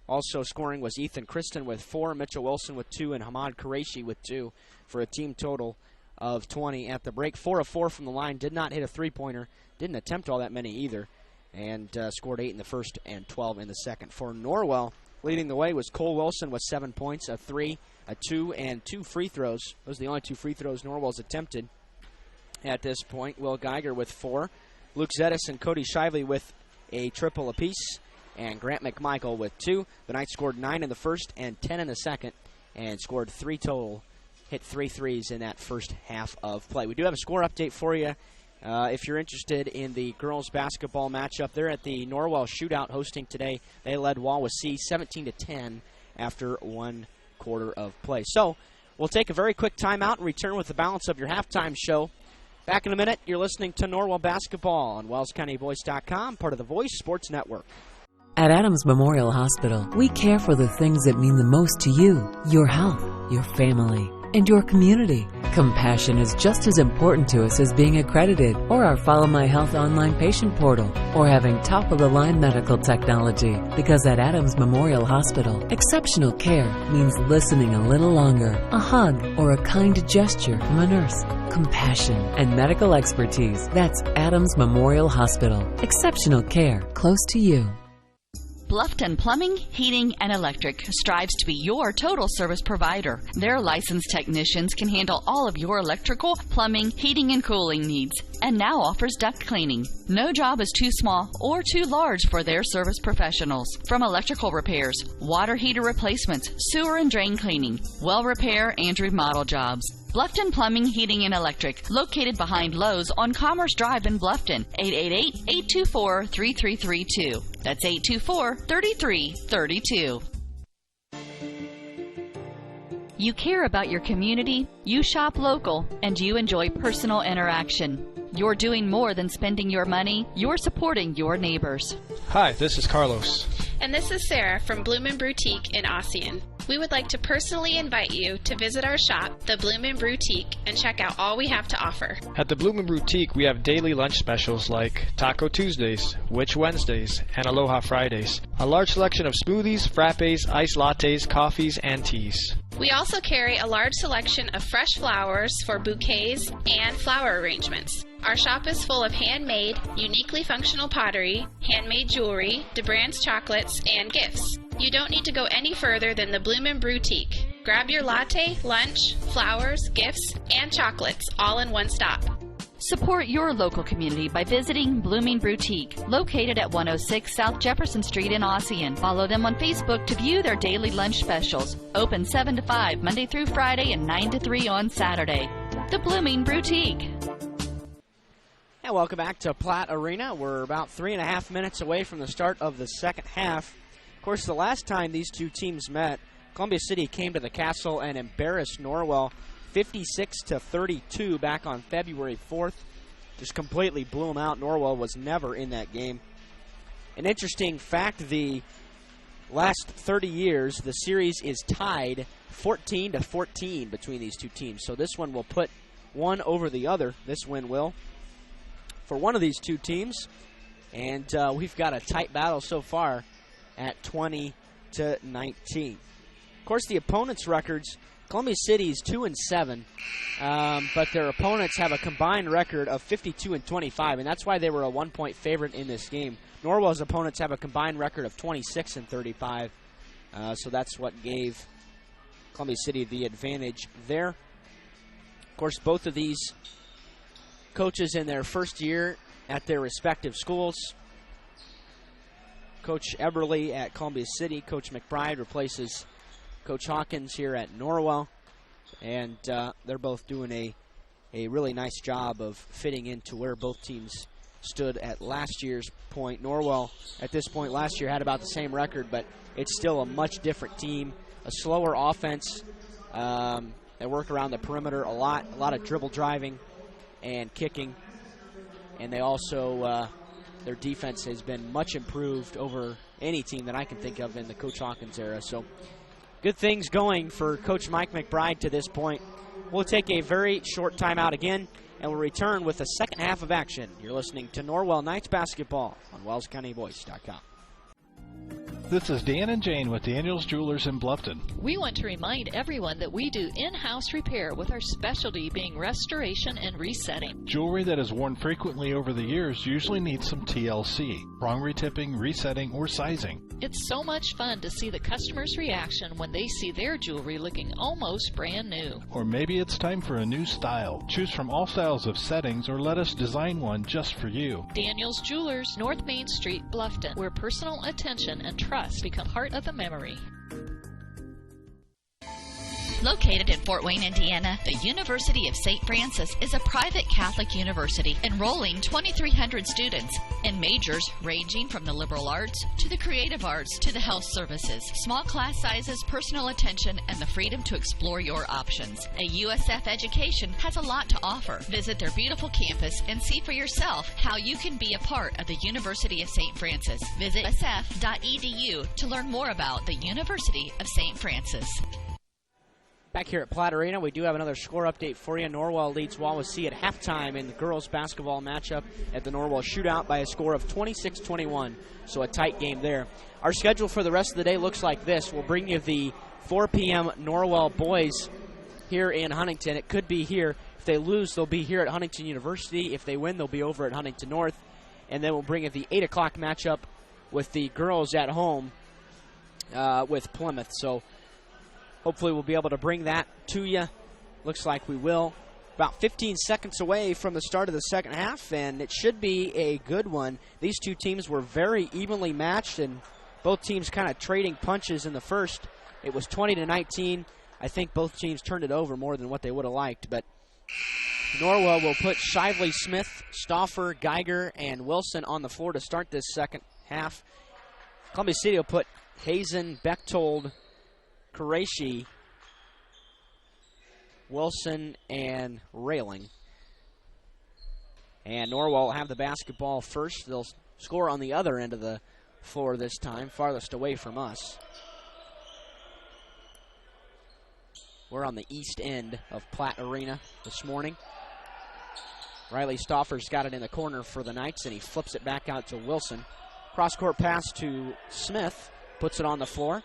Also scoring was Ethan Christen with 4, Mitchell Wilson with 2, and Hamad Qureshi with 2 for a team total of 20 at the break. 4 of 4 from the line, did not hit a three-pointer, didn't attempt all that many either, and scored 8 in the first and 12 in the second. For Norwell, Leading the way was Cole Wilson with 7 points, a 3, a 2, and 2 free throws. Those are the only 2 free throws Norwell's attempted at this point. Will Geiger with 4. Luke Zettis and Cody Shively with a triple apiece. And Grant McMichael with 2. The Knights scored 9 in the first and 10 in the second, and scored 3 total. Hit 3 threes in that first half of play. We do have a score update for you. If you're interested in the girls basketball matchup, they're at the Norwell Shootout hosting today. They led Wawasee 17-10 after 1 quarter of play. So we'll take a very quick timeout and return with the balance of your halftime show. Back in a minute. You're listening to Norwell Basketball on WellsCountyVoice.com, part of the Voice Sports Network. At Adams Memorial Hospital, we care for the things that mean the most to you, your health, your family, and your community. Compassion is just as important to us as being accredited, or our Follow My Health online patient portal, or having top-of-the-line medical technology. Because at Adams Memorial Hospital, exceptional care means listening a little longer, a hug, or a kind gesture from a nurse. Compassion and medical expertise. That's Adams Memorial Hospital. Exceptional care close to you. Bluffton Plumbing, Heating, and Electric strives to be your total service provider. Their licensed technicians can handle all of your electrical, plumbing, heating, and cooling needs, and now offers duct cleaning. No job is too small or too large for their service professionals. From electrical repairs, water heater replacements, sewer and drain cleaning, well repair, and remodel jobs. Bluffton Plumbing, Heating, and Electric, located behind Lowe's on Commerce Drive in Bluffton, 888-824-3332. That's 824-3332. You care about your community, you shop local, and you enjoy personal interaction. You're doing more than spending your money, you're supporting your neighbors. Hi, this is Carlos. And this is Sarah from Bloomin' Boutique in Ossian. We would like to personally invite you to visit our shop, the Bloomin' Boutique, and check out all we have to offer. At the Bloomin' Boutique, we have daily lunch specials like Taco Tuesdays, Witch Wednesdays, and Aloha Fridays. A large selection of smoothies, frappes, iced lattes, coffees, and teas. We also carry a large selection of fresh flowers for bouquets and flower arrangements. Our shop is full of handmade, uniquely functional pottery, handmade jewelry, DeBrand's chocolates, and gifts. You don't need to go any further than the Bloomin' Boutique. Grab your latte, lunch, flowers, gifts, and chocolates all in one stop. Support your local community by visiting Blooming Boutique, located at 106 South Jefferson Street in Ossian. Follow them on Facebook to view their daily lunch specials. Open 7 to 5 Monday through Friday and 9 to 3 on Saturday. The Blooming Boutique. And welcome back to Platte Arena. We're about 3.5 minutes away from the start of the second half. Of course, the last time these two teams met, Columbia City came to the Castle and embarrassed Norwell 56-32 back on February 4th. Just completely blew them out. Norwell was never in that game. An interesting fact, the last 30 years, the series is tied 14-14 between these two teams. So this one will put one over the other. This win will for one of these two teams. And we've got a tight battle so far at 20-19. Of course, the opponents' records, Columbia City is 2-7, but their opponents have a combined record of 52-25, and that's why they were a 1-point favorite in this game. Norwell's opponents have a combined record of 26-35, so that's what gave Columbia City the advantage there. Of course, both of these coaches in their first year at their respective schools. Coach Eberly at Columbia City, Coach McBride replaces Coach Hawkins here at Norwell, and they're both doing a really nice job of fitting into where both teams stood at last year's point. Norwell, at this point last year, had about the same record, but it's still a much different team, a slower offense. They work around the perimeter a lot of dribble driving and kicking, and they also their defense has been much improved over any team that I can think of in the Coach Hawkins era. So good things going for Coach Mike McBride to this point. We'll take a very short timeout again, and we'll return with the second half of action. You're listening to Norwell Knights basketball on WellsCountyVoice.com. This is Dan and Jane with Daniels Jewelers in Bluffton. We want to remind everyone that we do in-house repair with our specialty being restoration and resetting. Jewelry that is worn frequently over the years usually needs some TLC, prong retipping, resetting, or sizing. It's so much fun to see the customer's reaction when they see their jewelry looking almost brand new. Or maybe it's time for a new style. Choose from all styles of settings or let us design one just for you. Daniels Jewelers, North Main Street, Bluffton, where personal attention and trust become part of the memory. Located in Fort Wayne, Indiana, the University of St. Francis is a private Catholic university enrolling 2,300 students in majors ranging from the liberal arts to the creative arts to the health services. Small class sizes, personal attention, and the freedom to explore your options. A USF education has a lot to offer. Visit their beautiful campus and see for yourself how you can be a part of the University of St. Francis. Visit sf.edu to learn more about the University of St. Francis. Back here at Platt Arena, we do have another score update for you. Norwell leads Wawasee at halftime in the girls basketball matchup at the Norwell Shootout by a score of 26-21, so a tight game there. Our schedule for the rest of the day looks like this. We'll bring you the 4 p.m. Norwell boys here in Huntington. It could be here. If they lose, they'll be here at Huntington University. If they win, they'll be over at Huntington North. And then we'll bring you the 8 o'clock matchup with the girls at home with Plymouth. So hopefully we'll be able to bring that to you. Looks like we will. About 15 seconds away from the start of the second half, and it should be a good one. These two teams were very evenly matched, and both teams kind of trading punches in the first. It was 20-19. I think both teams turned it over more than what they would have liked, but Norwell will put Shively, Smith, Stauffer, Geiger, and Wilson on the floor to start this second half. Columbia City will put Hazen, Bechtold, Qureshi, Wilson, and Railing. And Norwell will have the basketball first. They'll score on the other end of the floor this time, farthest away from us. We're on the east end of Platt Arena this morning. Riley Stauffer's got it in the corner for the Knights, and he flips it back out to Wilson. Cross-court pass to Smith, puts it on the floor.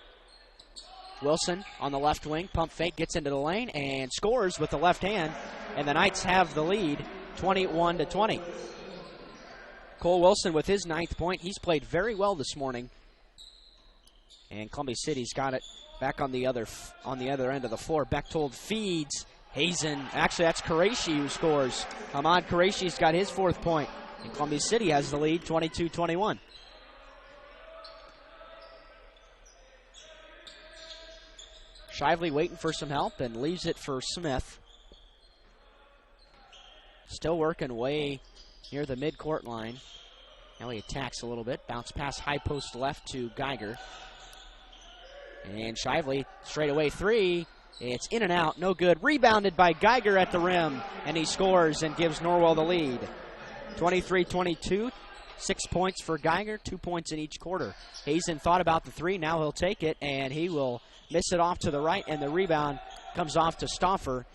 Wilson on the left wing, pump fake, gets into the lane, and scores with the left hand, and the Knights have the lead, 21-20. Cole Wilson with his 9th point. He's played very well this morning, and Columbia City's got it back on the other end of the floor. Bechtold feeds Hazen. Actually, that's Qureshi who scores. Ahmad Qureshi's got his 4th point, and Columbia City has the lead, 22-21. Shively waiting for some help and leaves it for Smith. Still working way near the midcourt line. Now he attacks a little bit. Bounce pass high post left to Geiger. And Shively straight away 3. It's in and out, no good. Rebounded by Geiger at the rim, and he scores and gives Norwell the lead. 23-22, 6 points for Geiger, 2 points in each quarter. Hazen thought about the 3, now he'll take it, and he will miss it off to the right, and the rebound comes off to Stauffer,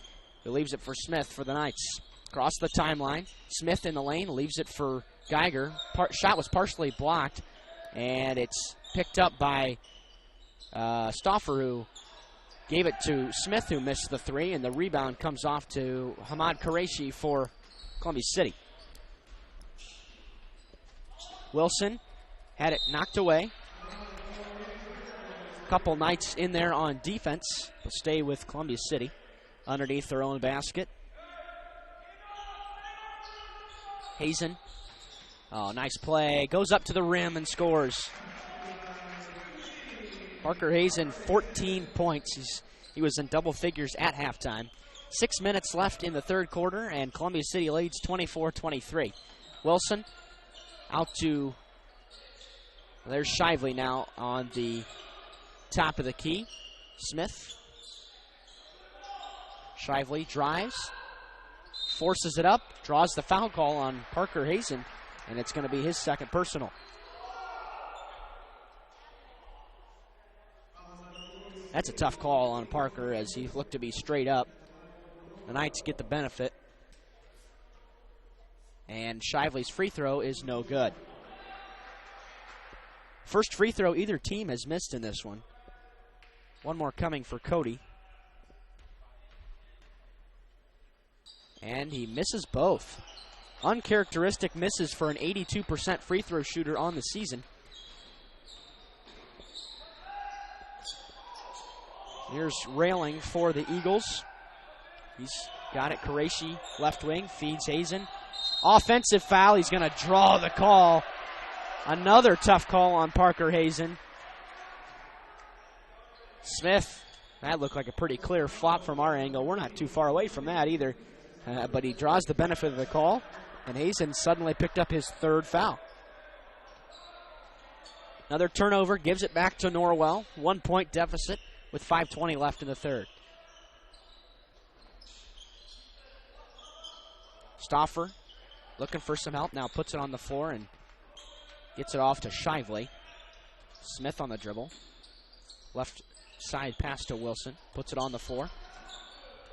who leaves it for Smith for the Knights. Across the timeline, Smith in the lane, leaves it for Geiger. Shot was partially blocked, and it's picked up by Stauffer, who gave it to Smith, who missed the 3, and the rebound comes off to Ahmad Qureshi for Columbia City. Wilson had it knocked away. Couple Knights in there on defense. Will stay with Columbia City underneath their own basket. Hazen. Oh, nice play. Goes up to the rim and scores. Parker Hazen, 14 points. He was in double figures at halftime. 6 minutes left in the third quarter, and Columbia City leads 24-23. Wilson out to, there's Shively now on the top of the key. Smith. Shively drives, forces it up, draws the foul call on Parker Hazen, and it's going to be his 2nd personal. That's a tough call on Parker as he looked to be straight up. The Knights get the benefit. And Shively's free throw is no good. First free throw either team has missed in this one. One more coming for Cody. And he misses both. Uncharacteristic misses for an 82% free throw shooter on the season. Here's Railing for the Eagles. He's got it. Qureshi, left wing, feeds Hazen. Offensive foul. He's going to draw the call. Another tough call on Parker Hazen. Smith, that looked like a pretty clear flop from our angle. We're not too far away from that either. But he draws the benefit of the call, and Hazen suddenly picked up his third foul. Another turnover, gives it back to Norwell. 1 point deficit with 5:20 left in the third. Stauffer looking for some help now, puts it on the floor and gets it off to Shively. Smith on the dribble. Left side pass to Wilson, puts it on the floor.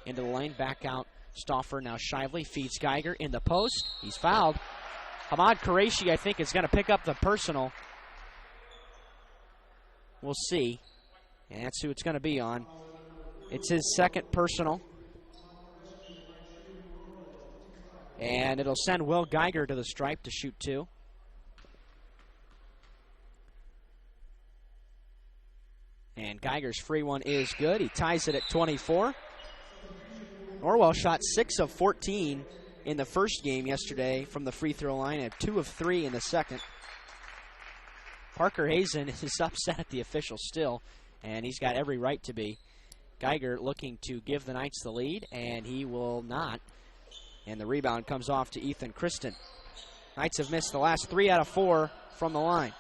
Into the lane, back out Stauffer. Now Shively feeds Geiger in the post. He's fouled. Hamad Qureshi, I think, is going to pick up the personal. We'll see. And that's who it's going to be on. It's his second personal. And it'll send Will Geiger to the stripe to shoot two. And Geiger's free one is good. He ties it at 24. Norwell shot 6 of 14 in the first game yesterday from the free throw line and 2 of 3 in the second. Parker Hazen is upset at the officials still, and he's got every right to be. Geiger looking to give the Knights the lead, and he will not. And the rebound comes off to Ethan Christen. Knights have missed the last 3 out of 4 from the line.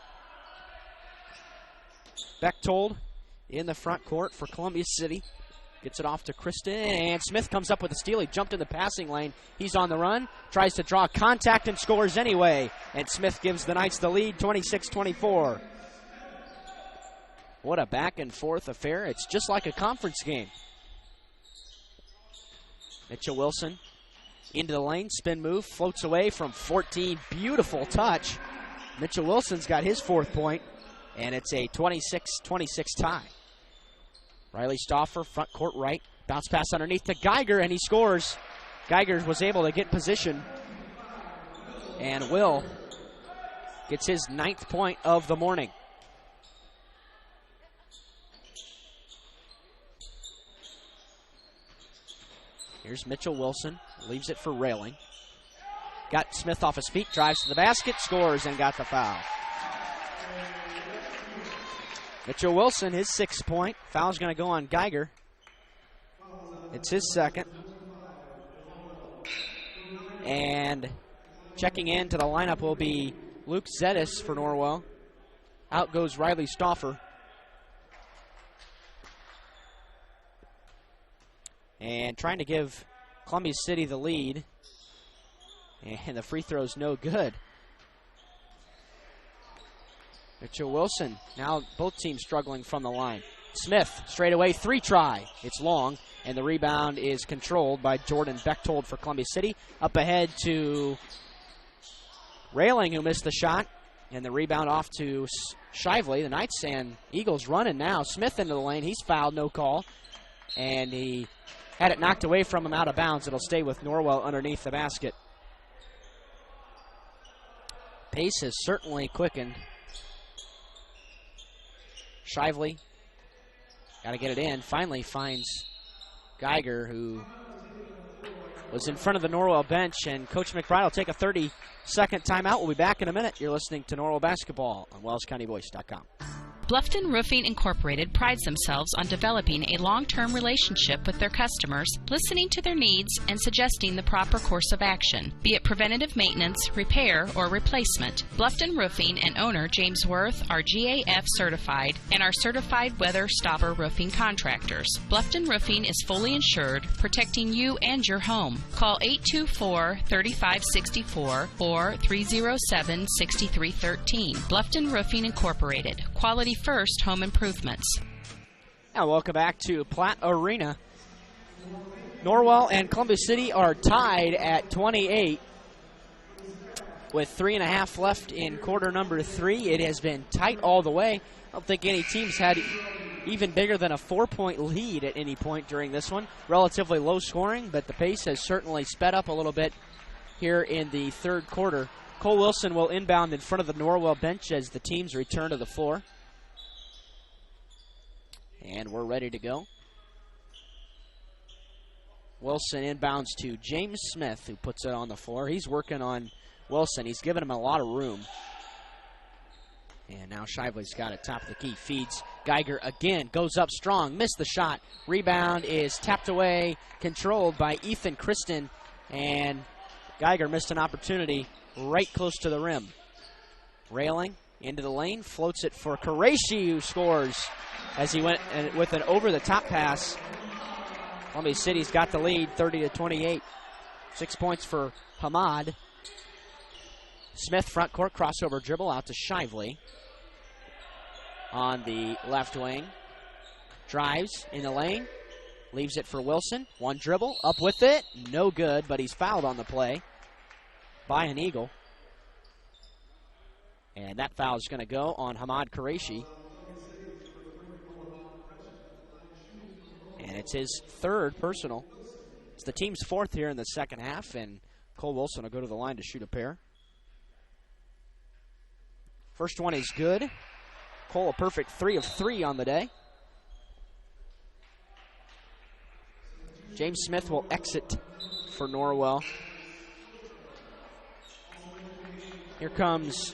Bechtold in the front court for Columbia City. Gets it off to Christen, and Smith comes up with a steal. He jumped in the passing lane. He's on the run, tries to draw contact and scores anyway. And Smith gives the Knights the lead, 26-24. What a back and forth affair. It's just like a conference game. Mitchell Wilson into the lane, spin move, floats away from 14. Beautiful touch. Mitchell Wilson's got his 4th point, and it's a 26-26 tie. Riley Stauffer, front court right. Bounce pass underneath to Geiger, and he scores. Geiger was able to get position. And Will gets his 9th point of the morning. Here's Mitchell Wilson. Leaves it for Railing. Got Smith off his feet, drives to the basket, scores, and got the foul. Mitchell Wilson, his 6th point. Foul's going to go on Geiger. It's his 2nd. And checking into the lineup will be Luke Zetis for Norwell. Out goes Riley Stauffer. And trying to give Columbia City the lead. And the free throw's no good. Mitchell Wilson, now both teams struggling from the line. Smith, straight away, 3 try. It's long, and the rebound is controlled by Jordan Bechtold for Columbia City. Up ahead to Railing, who missed the shot, and the rebound off to Shively. The Knights and Eagles running now. Smith into the lane. He's fouled, no call, and he had it knocked away from him out of bounds. It'll stay with Norwell underneath the basket. Pace has certainly quickened. Shively, got to get it in. Finally finds Geiger, who was in front of the Norwell bench, and Coach McBride will take a 30-second timeout. We'll be back in a minute. You're listening to Norwell Basketball on WellsCountyVoice.com. Bluffton Roofing Incorporated prides themselves on developing a long-term relationship with their customers, listening to their needs, and suggesting the proper course of action, be it preventative maintenance, repair, or replacement. Bluffton Roofing and owner James Worth are GAF certified and are certified weather stopper roofing contractors. Bluffton Roofing is fully insured, protecting you and your home. Call 824-3564 or 307-6313. Bluffton Roofing Incorporated. Quality first home improvements. Now welcome back to Platte Arena. Norwell and Columbia City are tied at 28. with 3.5 left in quarter number 3. It has been tight all the way. I don't think any team's had even bigger than a 4-point lead at any point during this one. Relatively low scoring, but the pace has certainly sped up a little bit here in the third quarter. Cole Wilson will inbound in front of the Norwell bench as the teams return to the floor. And we're ready to go. Wilson inbounds to James Smith, who puts it on the floor. He's working on Wilson. He's giving him a lot of room. And now Shively's got it top of the key. Feeds Geiger again. Goes up strong. Missed the shot. Rebound is tapped away. Controlled by Ethan Christen. And Geiger missed an opportunity right close to the rim. Railing into the lane. Floats it for Qureshi, who scores as he went with an over-the-top pass. Columbia City's got the lead 30-28. 6 points for Hamad. Smith front court crossover dribble out to Shively on the left wing. Drives in the lane. Leaves it for Wilson. One dribble. Up with it. No good, but he's fouled on the play by an Eagle. And that foul is going to go on Hamad Qureshi. And it's his third personal. It's the team's fourth here in the second half, and Cole Wilson will go to the line to shoot a pair. First one is good. Cole a perfect 3 of 3 on the day. James Smith will exit for Norwell. Here comes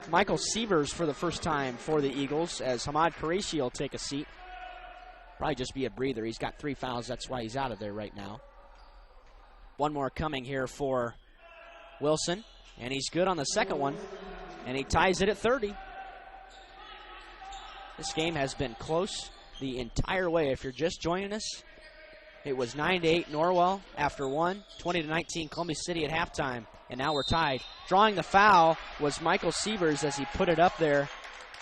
Michael Sievers for the first time for the Eagles as Hamad Qureshi will take a seat. Probably just be a breather. He's got 3 fouls. That's why he's out of there right now. One more coming here for Wilson. And he's good on the second one. And he ties it at 30. This game has been close the entire way. If you're just joining us, it was 9-8 Norwell after one. 20-19 Columbia City at halftime. And now we're tied. Drawing the foul was Michael Sievers as he put it up there.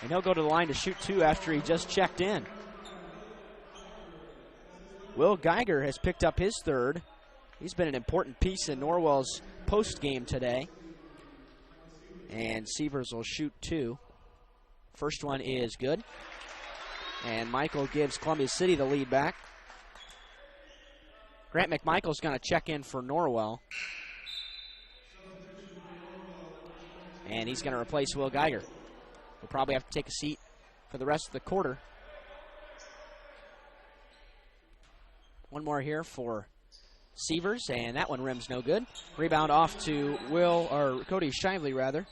And he'll go to the line to shoot 2 after he just checked in. Will Geiger has picked up his third. He's been an important piece in Norwell's post game today. And Sievers will shoot 2. First one is good. And Michael gives Columbia City the lead back. Grant McMichael's going to check in for Norwell. And he's going to replace Will Geiger. He'll probably have to take a seat for the rest of the quarter. One more here for Sievers, and that one rims no good. Rebound off to Cody Shively, rather.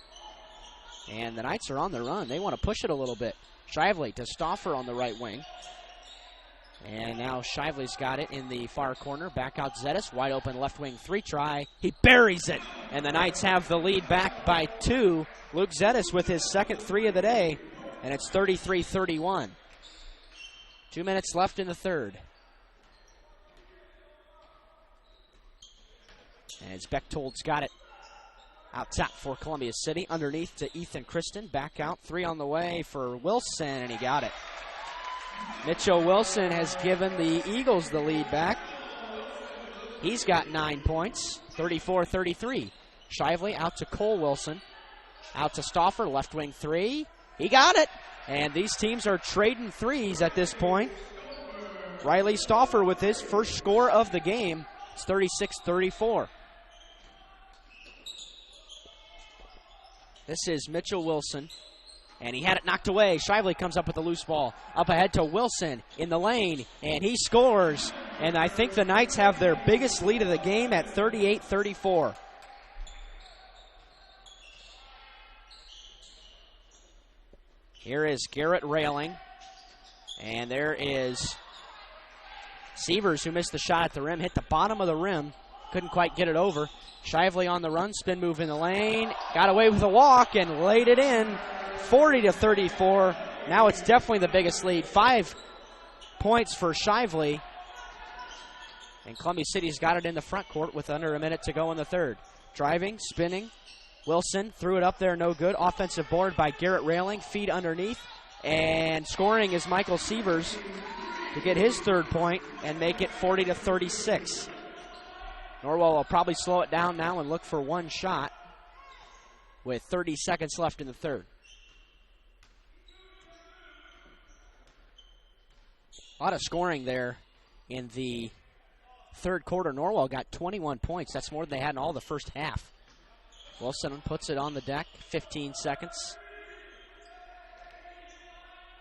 And the Knights are on the run. They want to push it a little bit. Shively to Stauffer on the right wing. And now Shively's got it in the far corner. Back out Zetis, wide open left wing 3 try. He buries it, and the Knights have the lead back by 2. Luke Zetis with his second 3 of the day, and it's 33-31. 2 minutes left in the third. And as Bechtold's got it out top for Columbia City. Underneath to Ethan Christen. Back out. 3 on the way for Wilson, and he got it. Mitchell Wilson has given the Eagles the lead back. He's got 9 points. 34-33. Shively out to Cole Wilson. Out to Stauffer. Left wing 3. He got it. And these teams are trading threes at this point. Riley Stauffer with his first score of the game. It's 36-34. This is Mitchell Wilson, and he had it knocked away. Shively comes up with a loose ball. Up ahead to Wilson in the lane, and he scores. And I think the Knights have their biggest lead of the game at 38-34. Here is Garrett Railing, and there is Sievers, who missed the shot at the rim, hit the bottom of the rim. Couldn't quite get it over. Shively on the run, spin move in the lane. Got away with a walk and laid it in. 40-34. Now it's definitely the biggest lead. 5 points for Shively. And Columbia City's got it in the front court with under a minute to go in the third. Driving, spinning. Wilson threw it up there, no good. Offensive board by Garrett Railing. Feed underneath. And scoring is Michael Sievers to get his third point and make it 40-36. Norwell will probably slow it down now and look for one shot. with 30 seconds left in the third. A lot of scoring there in the third quarter. Norwell got 21 points. That's more than they had in all the first half. Wilson puts it on the deck, 15 seconds.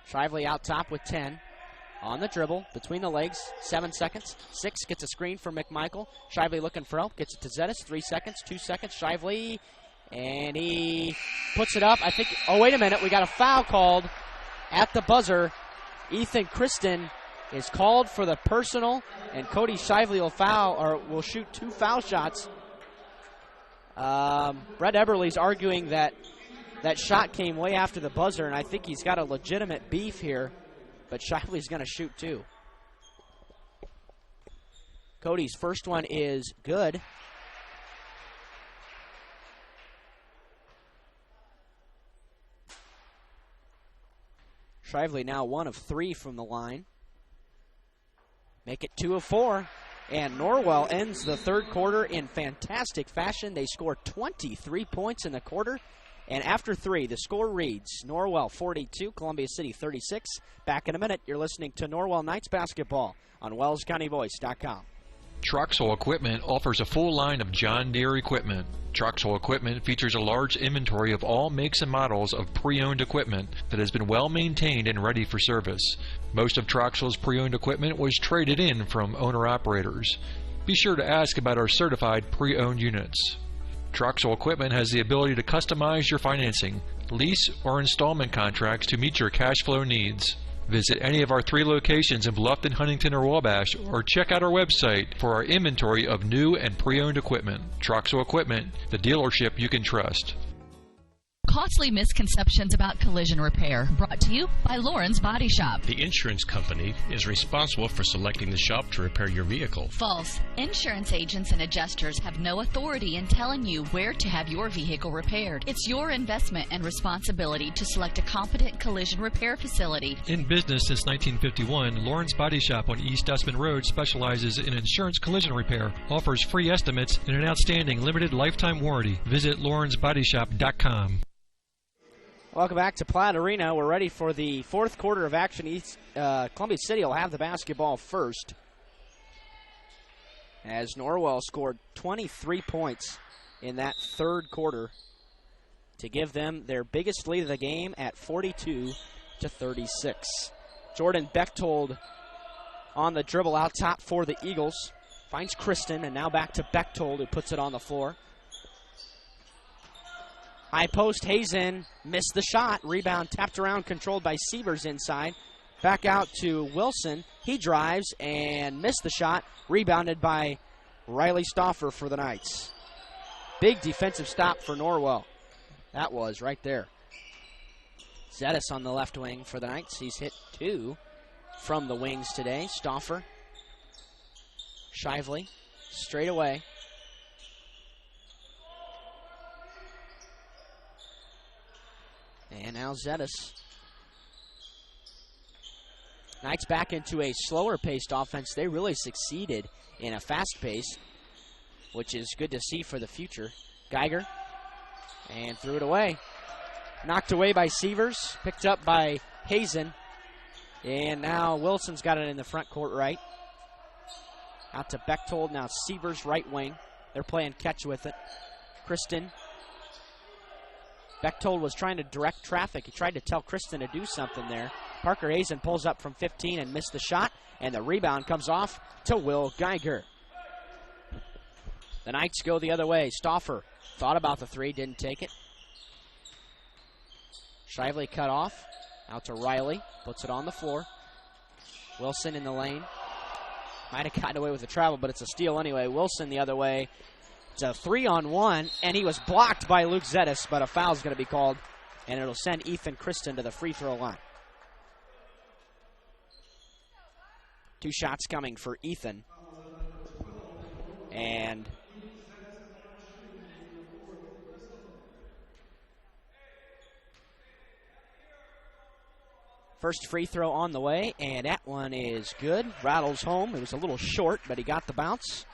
Shively out top with 10. On the dribble, between the legs, 7 seconds. 6, gets a screen for McMichael. Shively looking for help, gets it to Zetis, 3 seconds, 2 seconds. Shively, and he puts it up. I think, oh, wait a minute, we got a foul called at the buzzer. Ethan Kristen is called for the personal, and Cody Shively will shoot 2 foul shots. Brett Eberle's arguing that shot came way after the buzzer, and I think he's got a legitimate beef here, but Shively's going to shoot 2. Cody's first one is good. Shively now 1 of 3 from the line. Make it 2 of 4. And Norwell ends the third quarter in fantastic fashion. They score 23 points in the quarter. And after 3, the score reads Norwell 42, Columbia City 36. Back in a minute. You're listening to Norwell Knights basketball on WellsCountyVoice.com. Troxel Equipment offers a full line of John Deere equipment. Troxel Equipment features a large inventory of all makes and models of pre-owned equipment that has been well maintained and ready for service. Most of Troxel's pre-owned equipment was traded in from owner-operators. Be sure to ask about our certified pre-owned units. Troxel Equipment has the ability to customize your financing, lease, or installment contracts to meet your cash flow needs. Visit any of our 3 locations in Bluffton, Huntington, or Wabash, or check out our website for our inventory of new and pre-owned equipment. Troxel Equipment, the dealership you can trust. Costly misconceptions about collision repair, brought to you by Lauren's Body Shop. The insurance company is responsible for selecting the shop to repair your vehicle. False. Insurance agents and adjusters have no authority in telling you where to have your vehicle repaired. It's your investment and responsibility to select a competent collision repair facility. In business since 1951, Lauren's Body Shop on East Dustman Road specializes in insurance collision repair, offers free estimates, and an outstanding limited lifetime warranty. Visit lawrensbodyshop.com. Welcome back to Platt Arena. We're ready for the fourth quarter of action. Columbia City will have the basketball first, as Norwell scored 23 points in that third quarter to give them their biggest lead of the game at 42-36. Jordan Bechtold on the dribble out top for the Eagles. Finds Kristen, and now back to Bechtold, who puts it on the floor. High post, Hazen missed the shot. Rebound tapped around, controlled by Sievers inside. Back out to Wilson. He drives and missed the shot. Rebounded by Riley Stauffer for the Knights. Big defensive stop for Norwell. That was right there. Zetis on the left wing for the Knights. He's hit 2 from the wings today. Stauffer. Shively. Straight away. And now Zetis. Knights back into a slower-paced offense. They really succeeded in a fast pace, which is good to see for the future. Geiger, and threw it away. Knocked away by Sievers, picked up by Hazen. And now Wilson's got it in the front court right. Out to Bechtold, now Sievers right wing. They're playing catch with it. Kristen. Bechtold was trying to direct traffic. He tried to tell Kristen to do something there. Parker Hazen pulls up from 15 and missed the shot, and the rebound comes off to Will Geiger. The Knights go the other way. Stauffer thought about the 3, didn't take it. Shively cut off. Out to Riley, puts it on the floor. Wilson in the lane. Might have gotten away with the travel, but it's a steal anyway. Wilson the other way. It's a 3-on-1, and he was blocked by Luke Zetis, but a foul is going to be called, and it'll send Ethan Kristen to the free throw line. 2 shots coming for Ethan. And first free throw on the way, and that one is good. Rattles home. It was a little short, but he got the bounce.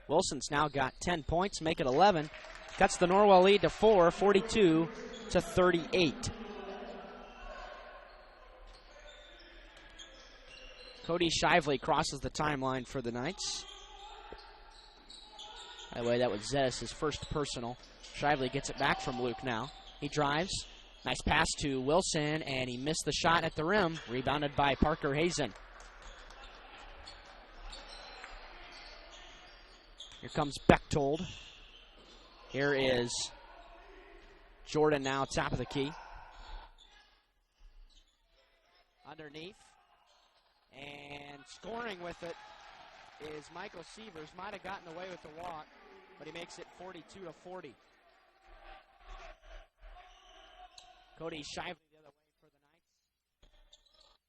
Wilson's now got 10 points, make it 11. Cuts the Norwell lead to 4, 42-38. Cody Shively crosses the timeline for the Knights. By the way, that was Zettis' first personal. Shively gets it back from Luke now. He drives. Nice pass to Wilson, and he missed the shot at the rim. Rebounded by Parker Hazen. Here comes Bechtold. Here is Jordan now, top of the key. Underneath. And scoring with it is Michael Sievers. Might have gotten away with the walk, but he makes it 42-40. Cody Shively the other way for the Knights. And he throws it away.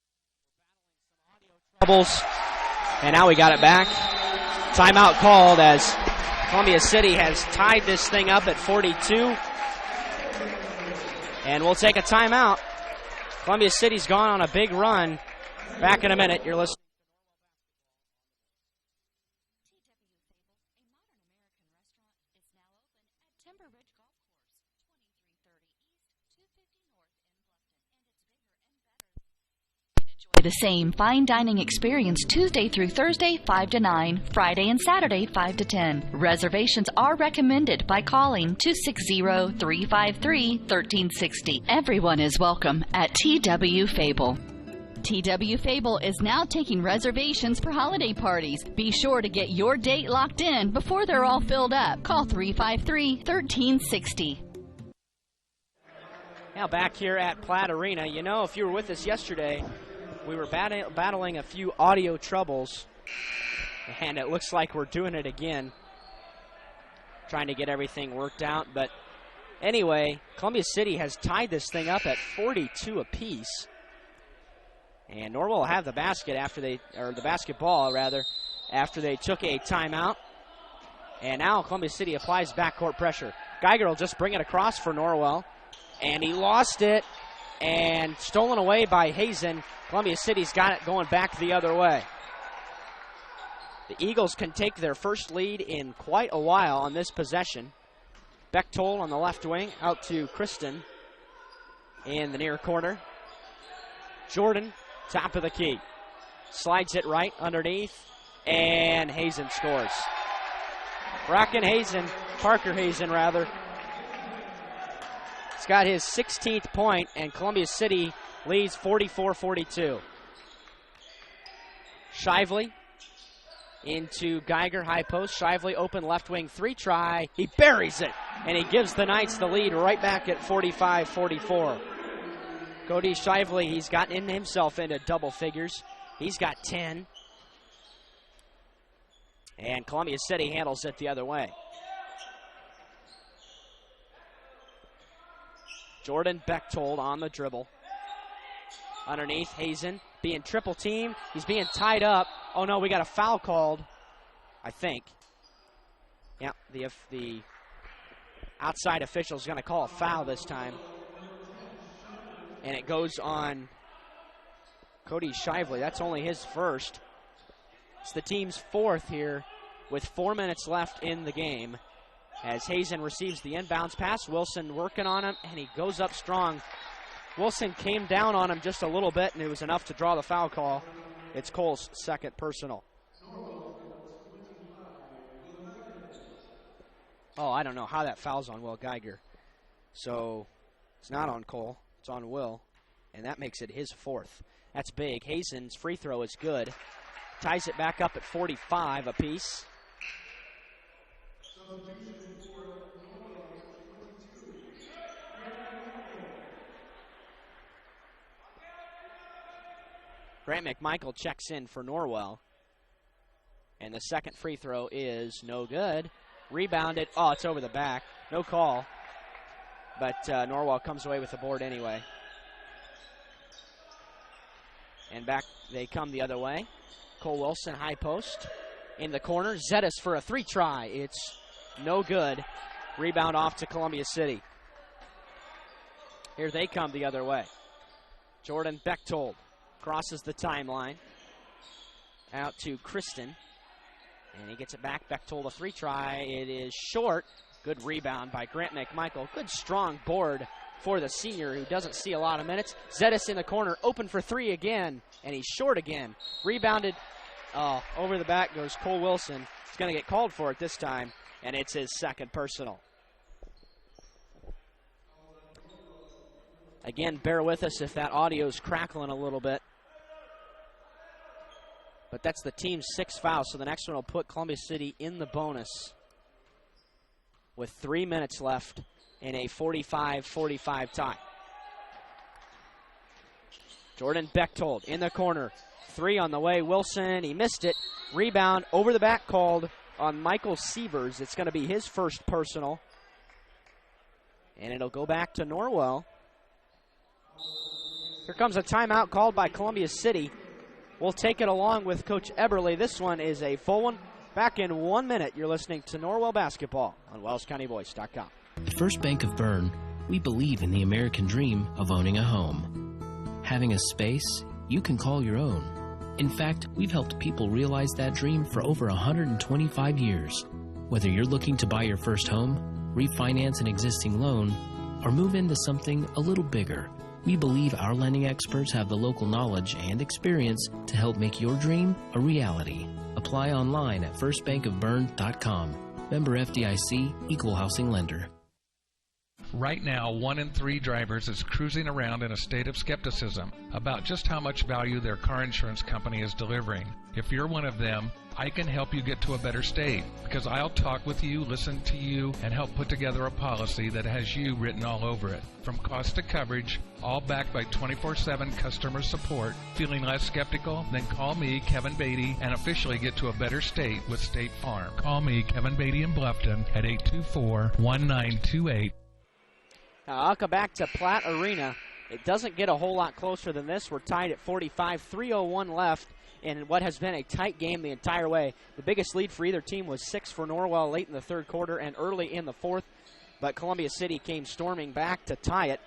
Another turnover for Norwell. Troubles, and now we got it back. Timeout called as Columbia City has tied this thing up at 42. And we'll take a timeout. Columbia City's gone on a big run. Back in a minute. You're listening. The same fine dining experience Tuesday through Thursday 5 to 9, Friday and Saturday 5 to 10. Reservations are recommended by calling 260-353-1360. Everyone is welcome at TW Fable. TW Fable is now taking reservations for holiday parties. Be sure to get your date locked in before they're all filled up. Call 353-1360. Now back here at Platt Arena. You know, if you were with us yesterday, we were battling a few audio troubles, and it looks like we're doing it again, trying to get everything worked out. But anyway, Columbia City has tied this thing up at 42 apiece, and Norwell will have the basketball after they took a timeout. And now Columbia City applies backcourt pressure. Geiger will just bring it across for Norwell, and he lost it, and stolen away by Hazen. Columbia City's got it going back the other way. The Eagles can take their first lead in quite a while on this possession. Bechtold on the left wing, out to Kristen in the near corner. Jordan, top of the key. Slides it right underneath, and Hazen scores. Parker Hazen rather. He's got his 16th point, and Columbia City leads 44-42. Shively into Geiger, high post. Shively open left wing three try. He buries it, and he gives the Knights the lead right back at 45-44. Cody Shively, he's gotten himself into double figures. He's got 10. And Columbia City handles it the other way. Jordan Bechtold on the dribble. Underneath, Hazen being triple teamed. He's being tied up. Oh no, we got a foul called, I think. Yeah, the outside official is going to call a foul this time. And it goes on Cody Shively. That's only his first. It's the team's fourth here with 4 minutes left in the game. As Hazen receives the inbounds pass, Wilson working on him, and he goes up strong. Wilson came down on him just a little bit, and it was enough to draw the foul call. It's Cole's second personal. Oh, I don't know how that foul's on Will Geiger. So it's not on Cole, it's on Will, and that makes it his fourth. That's big. Hazen's free throw is good. Ties it back up at 45 apiece. Grant McMichael checks in for Norwell. And the second free throw is no good. Rebounded. Oh, it's over the back. No call. But Norwell comes away with the board anyway. And back they come the other way. Cole Wilson, high post. In the corner, Zettis for a three try. It's No good. Rebound off to Columbia City. Here they come the other way. Jordan Bechtold crosses the timeline. Out to Kristen. And he gets it back. Bechtold a free try. It is short. Good rebound by Grant McMichael. Good strong board for the senior who doesn't see a lot of minutes. Zetis in the corner, open for three again, and he's short again. Rebounded. Over the back goes Cole Wilson. He's going to get called for it this time, and it's his second personal. Again, bear with us if that audio's crackling a little bit. But that's the team's sixth foul, so the next one will put Columbia City in the bonus with 3 minutes left in a 45-45 tie. Jordan Bechtold in the corner. Three on the way. Wilson, he missed it. Rebound over the back called on Michael Sievers. It's going to be his first personal. And it'll go back to Norwell. Here comes a timeout called by Columbia City. We'll take it along with Coach Eberle. This one is a full one. Back in 1 minute, you're listening to Norwell Basketball on WellsCountyVoice.com. At First Bank of Bern, we believe in the American dream of owning a home. Having a space you can call your own. In fact, we've helped people realize that dream for over 125 years. Whether you're looking to buy your first home, refinance an existing loan, or move into something a little bigger, we believe our lending experts have the local knowledge and experience to help make your dream a reality. Apply online at firstbankofbern.com. Member FDIC, Equal Housing Lender. Right now, 1 in 3 drivers is cruising around in a state of skepticism about just how much value their car insurance company is delivering. If you're one of them, I can help you get to a better state because I'll talk with you, listen to you, and help put together a policy that has you written all over it. From cost to coverage, all backed by 24/7 customer support. Feeling less skeptical? Then call me, Kevin Beatty, and officially get to a better state with State Farm. Call me, Kevin Beatty in Bluffton, at 824-1928. Now I'll come back to Platt Arena. It doesn't get a whole lot closer than this. We're tied at 45, 3:01 left in what has been a tight game the entire way. The biggest lead for either team was 6 for Norwell late in the third quarter and early in the fourth, but Columbia City came storming back to tie it,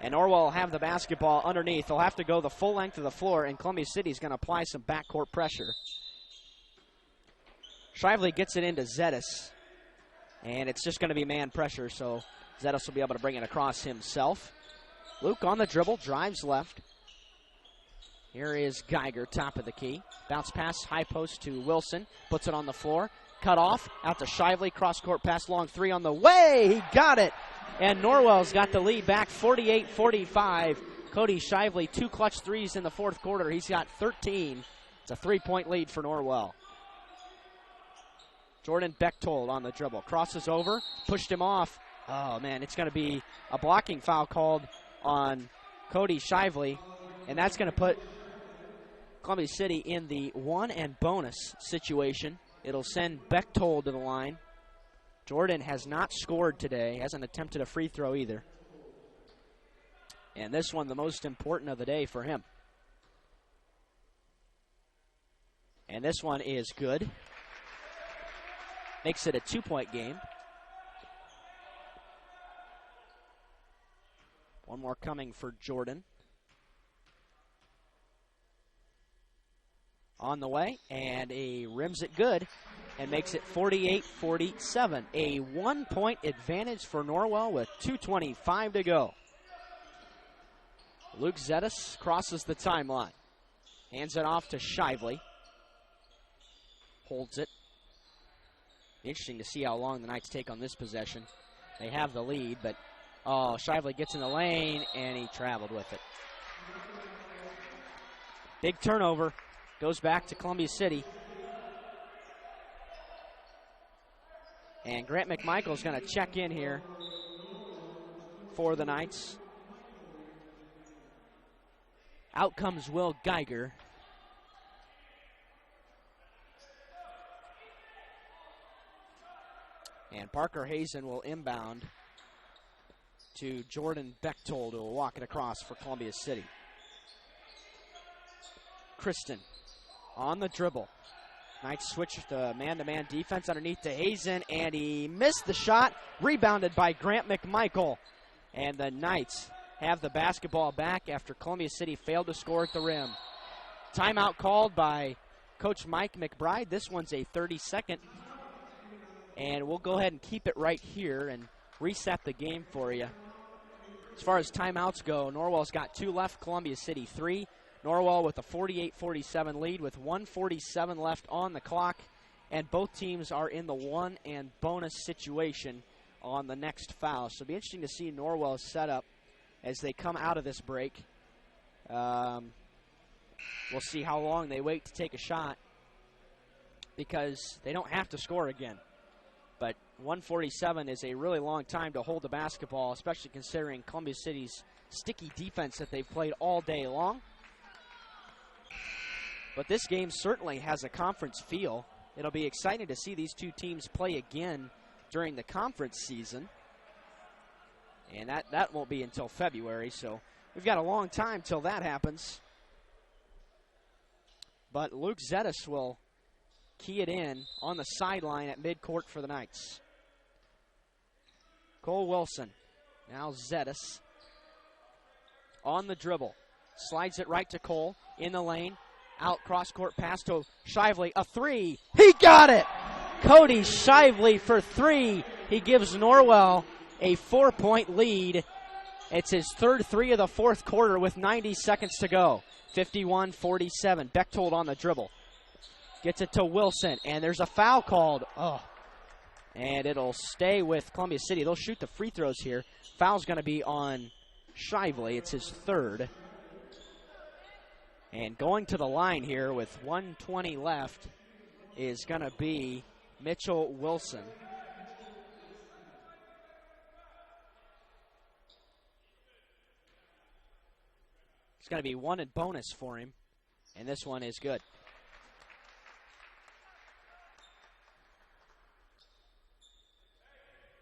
and Norwell will have the basketball underneath. They'll have to go the full length of the floor, and Columbia City is going to apply some backcourt pressure. Shively gets it into Zetis, and it's just going to be man pressure, so Zetis will be able to bring it across himself. Luke on the dribble, drives left. Here is Geiger, top of the key. Bounce pass, high post to Wilson. Puts it on the floor. Cut off, out to Shively. Cross-court pass, long three on the way. He got it. And Norwell's got the lead back, 48-45. Cody Shively, 2 clutch threes in the fourth quarter. He's got 13. It's a 3-point lead for Norwell. Jordan Bechtold on the dribble. Crosses over, pushed him off. Oh, man, it's going to be a blocking foul called on Cody Shively, and that's going to put Columbia City in the 1 and bonus situation. It'll send Bechtold to the line. Jordan has not scored today, hasn't attempted a free throw either. And this one, the most important of the day for him. And this one is good. Makes it a 2-point game. One more coming for Jordan. On the way, and he rims it good and makes it 48-47. A 1-point advantage for Norwell with 2:25 to go. Luke Zetis crosses the timeline. Hands it off to Shively. Holds it. Interesting to see how long the Knights take on this possession. They have the lead, but Shively gets in the lane, and he traveled with it. Big turnover. Goes back to Columbia City. And Grant McMichael's going to check in here for the Knights. Out comes Will Geiger. And Parker Hazen will inbound to Jordan Bechtold, who will walk it across for Columbia City. Kristen on the dribble. Knights switch the man-to-man defense underneath to Hazen, and he missed the shot. Rebounded by Grant McMichael. And the Knights have the basketball back after Columbia City failed to score at the rim. Timeout called by Coach Mike McBride. This one's a 30-second. And we'll go ahead and keep it right here and reset the game for you. As far as timeouts go, Norwell's got 2 left, Columbia City 3. Norwell with a 48-47 lead with 1:47 left on the clock. And both teams are in the one and bonus situation on the next foul. So it'll be interesting to see Norwell's setup as they come out of this break. We'll see how long they wait to take a shot because they don't have to score again. But 1:47 is a really long time to hold the basketball, especially considering Columbia City's sticky defense that they've played all day long. But this game certainly has a conference feel. It'll be exciting to see these two teams play again during the conference season. And that won't be until February, so we've got a long time till that happens. But Luke Zettis will key it in on the sideline at midcourt for the Knights. Cole Wilson, now Zettis on the dribble. Slides it right to Cole in the lane. Out cross-court pass to Shively. A 3. He got it! Cody Shively for 3. He gives Norwell a 4-point lead. It's his third 3 of the fourth quarter with 90 seconds to go. 51-47. Bechtold on the dribble. Gets it to Wilson, and there's a foul called. And it'll stay with Columbia City. They'll shoot the free throws here. Foul's going to be on Shively. It's his third. And going to the line here with 1:20 left is going to be Mitchell Wilson. It's going to be one and bonus for him, and this one is good.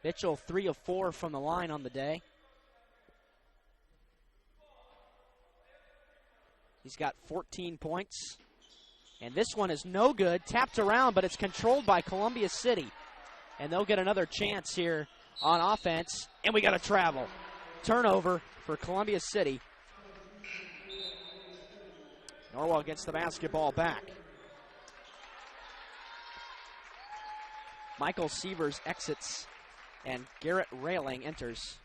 Mitchell 3 of 4 from the line on the day. He's got 14 points. And this one is no good. Tapped around, but it's controlled by Columbia City. And they'll get another chance here on offense. And we got a travel. Turnover for Columbia City. Norwell gets the basketball back. Michael Sievers exits, and Garrett Railing enters.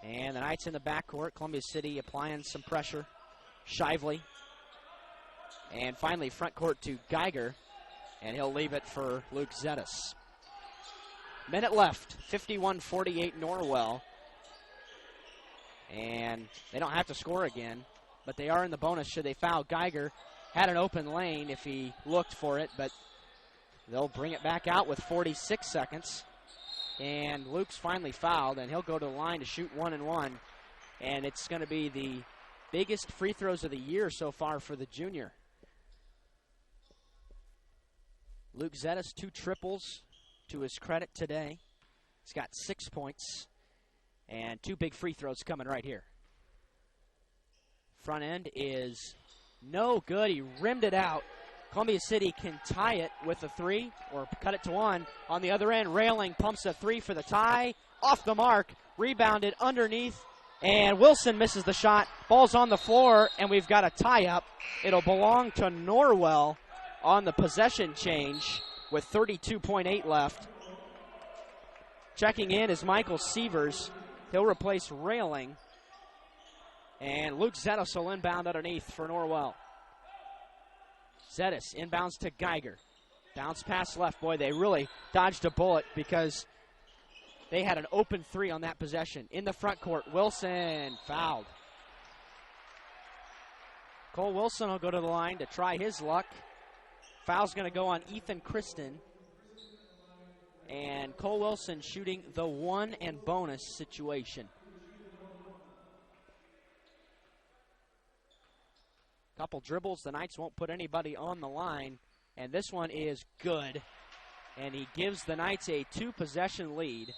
And the Knights in the backcourt. Columbia City applying some pressure. Shively. And finally front court to Geiger. And he'll leave it for Luke Zettis. Minute left. 51-48 Norwell. And they don't have to score again. But they are in the bonus should they foul. Geiger had an open lane if he looked for it. But they'll bring it back out with 46 seconds. And Luke's finally fouled, and he'll go to the line to shoot 1 and 1. And it's going to be the biggest free throws of the year so far for the junior. Luke Zettis, 2 triples to his credit today. He's got 6 points and 2 big free throws coming right here. Front end is no good. He rimmed it out. Columbia City can tie it with a 3 or cut it to 1. On the other end, Railing pumps a 3 for the tie. Off the mark, rebounded underneath, and Wilson misses the shot. Ball's on the floor, and we've got a tie-up. It'll belong to Norwell on the possession change with 32.8 left. Checking in is Michael Sievers. He'll replace Railing. And Luke Zettis will inbound underneath for Norwell. Zettis inbounds to Geiger. Bounce pass left. Boy, they really dodged a bullet because they had an open 3 on that possession. In the front court, Wilson fouled. Cole Wilson will go to the line to try his luck. Foul's going to go on Ethan Kristen. And Cole Wilson shooting the 1 and bonus situation. Couple dribbles, the Knights won't put anybody on the line, and this one is good. And he gives the Knights a 2-possession lead.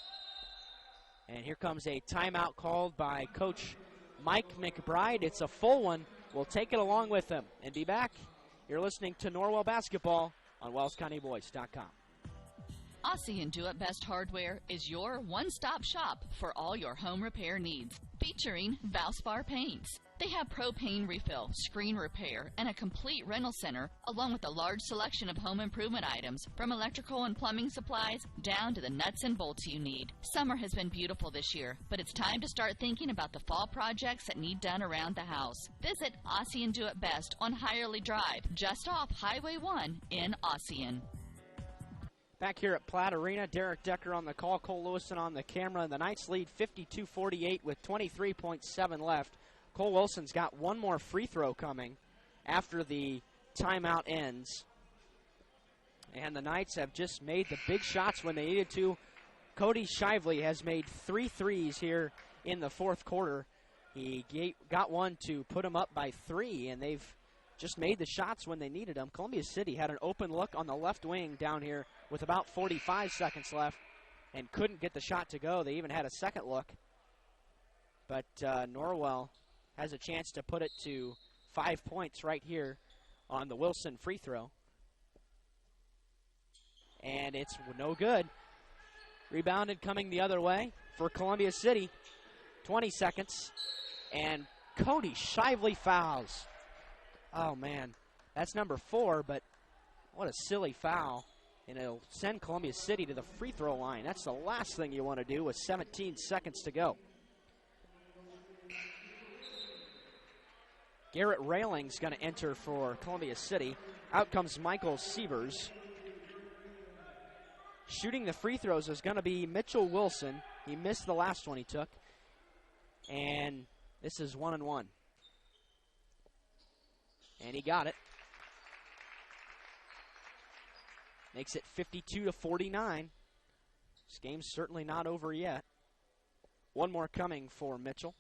And here comes a timeout called by Coach Mike McBride. It's a full one will take it along with them and be back. You're listening to Norwell Basketball on WellsCountyVoice.com. Aussie and Do It Best Hardware is your one-stop shop for all your home repair needs, featuring Valspar paints. They have propane refill, screen repair, and a complete rental center, along with a large selection of home improvement items, from electrical and plumbing supplies down to the nuts and bolts you need. Summer has been beautiful this year, but it's time to start thinking about the fall projects that need done around the house. Visit Aussie and Do It Best on Hirely Drive, just off Highway 1 in Ossian. Back here at Platt Arena, Derek Decker on the call, Cole Lewison on the camera, and the Knights lead 52-48 with 23.7 left. Cole Wilson's got one more free throw coming after the timeout ends. And the Knights have just made the big shots when they needed to. Cody Shively has made 3 threes here in the fourth quarter. He got one to put him up by 3, and they've just made the shots when they needed them. Columbia City had an open look on the left wing down here with about 45 seconds left and couldn't get the shot to go. They even had a second look. But Norwell has a chance to put it to 5 points right here on the Wilson free throw. And it's no good. Rebounded coming the other way for Columbia City. 20 seconds. And Cody Shively fouls. Oh, man. That's number 4, but what a silly foul. And it'll send Columbia City to the free throw line. That's the last thing you want to do with 17 seconds to go. Garrett Railing's going to enter for Columbia City. Out comes Michael Sievers. Shooting the free throws is going to be Mitchell Wilson. He missed the last one he took. And this is 1-1. And he got it. Makes it 52-49. This game's certainly not over yet. One more coming for Mitchell.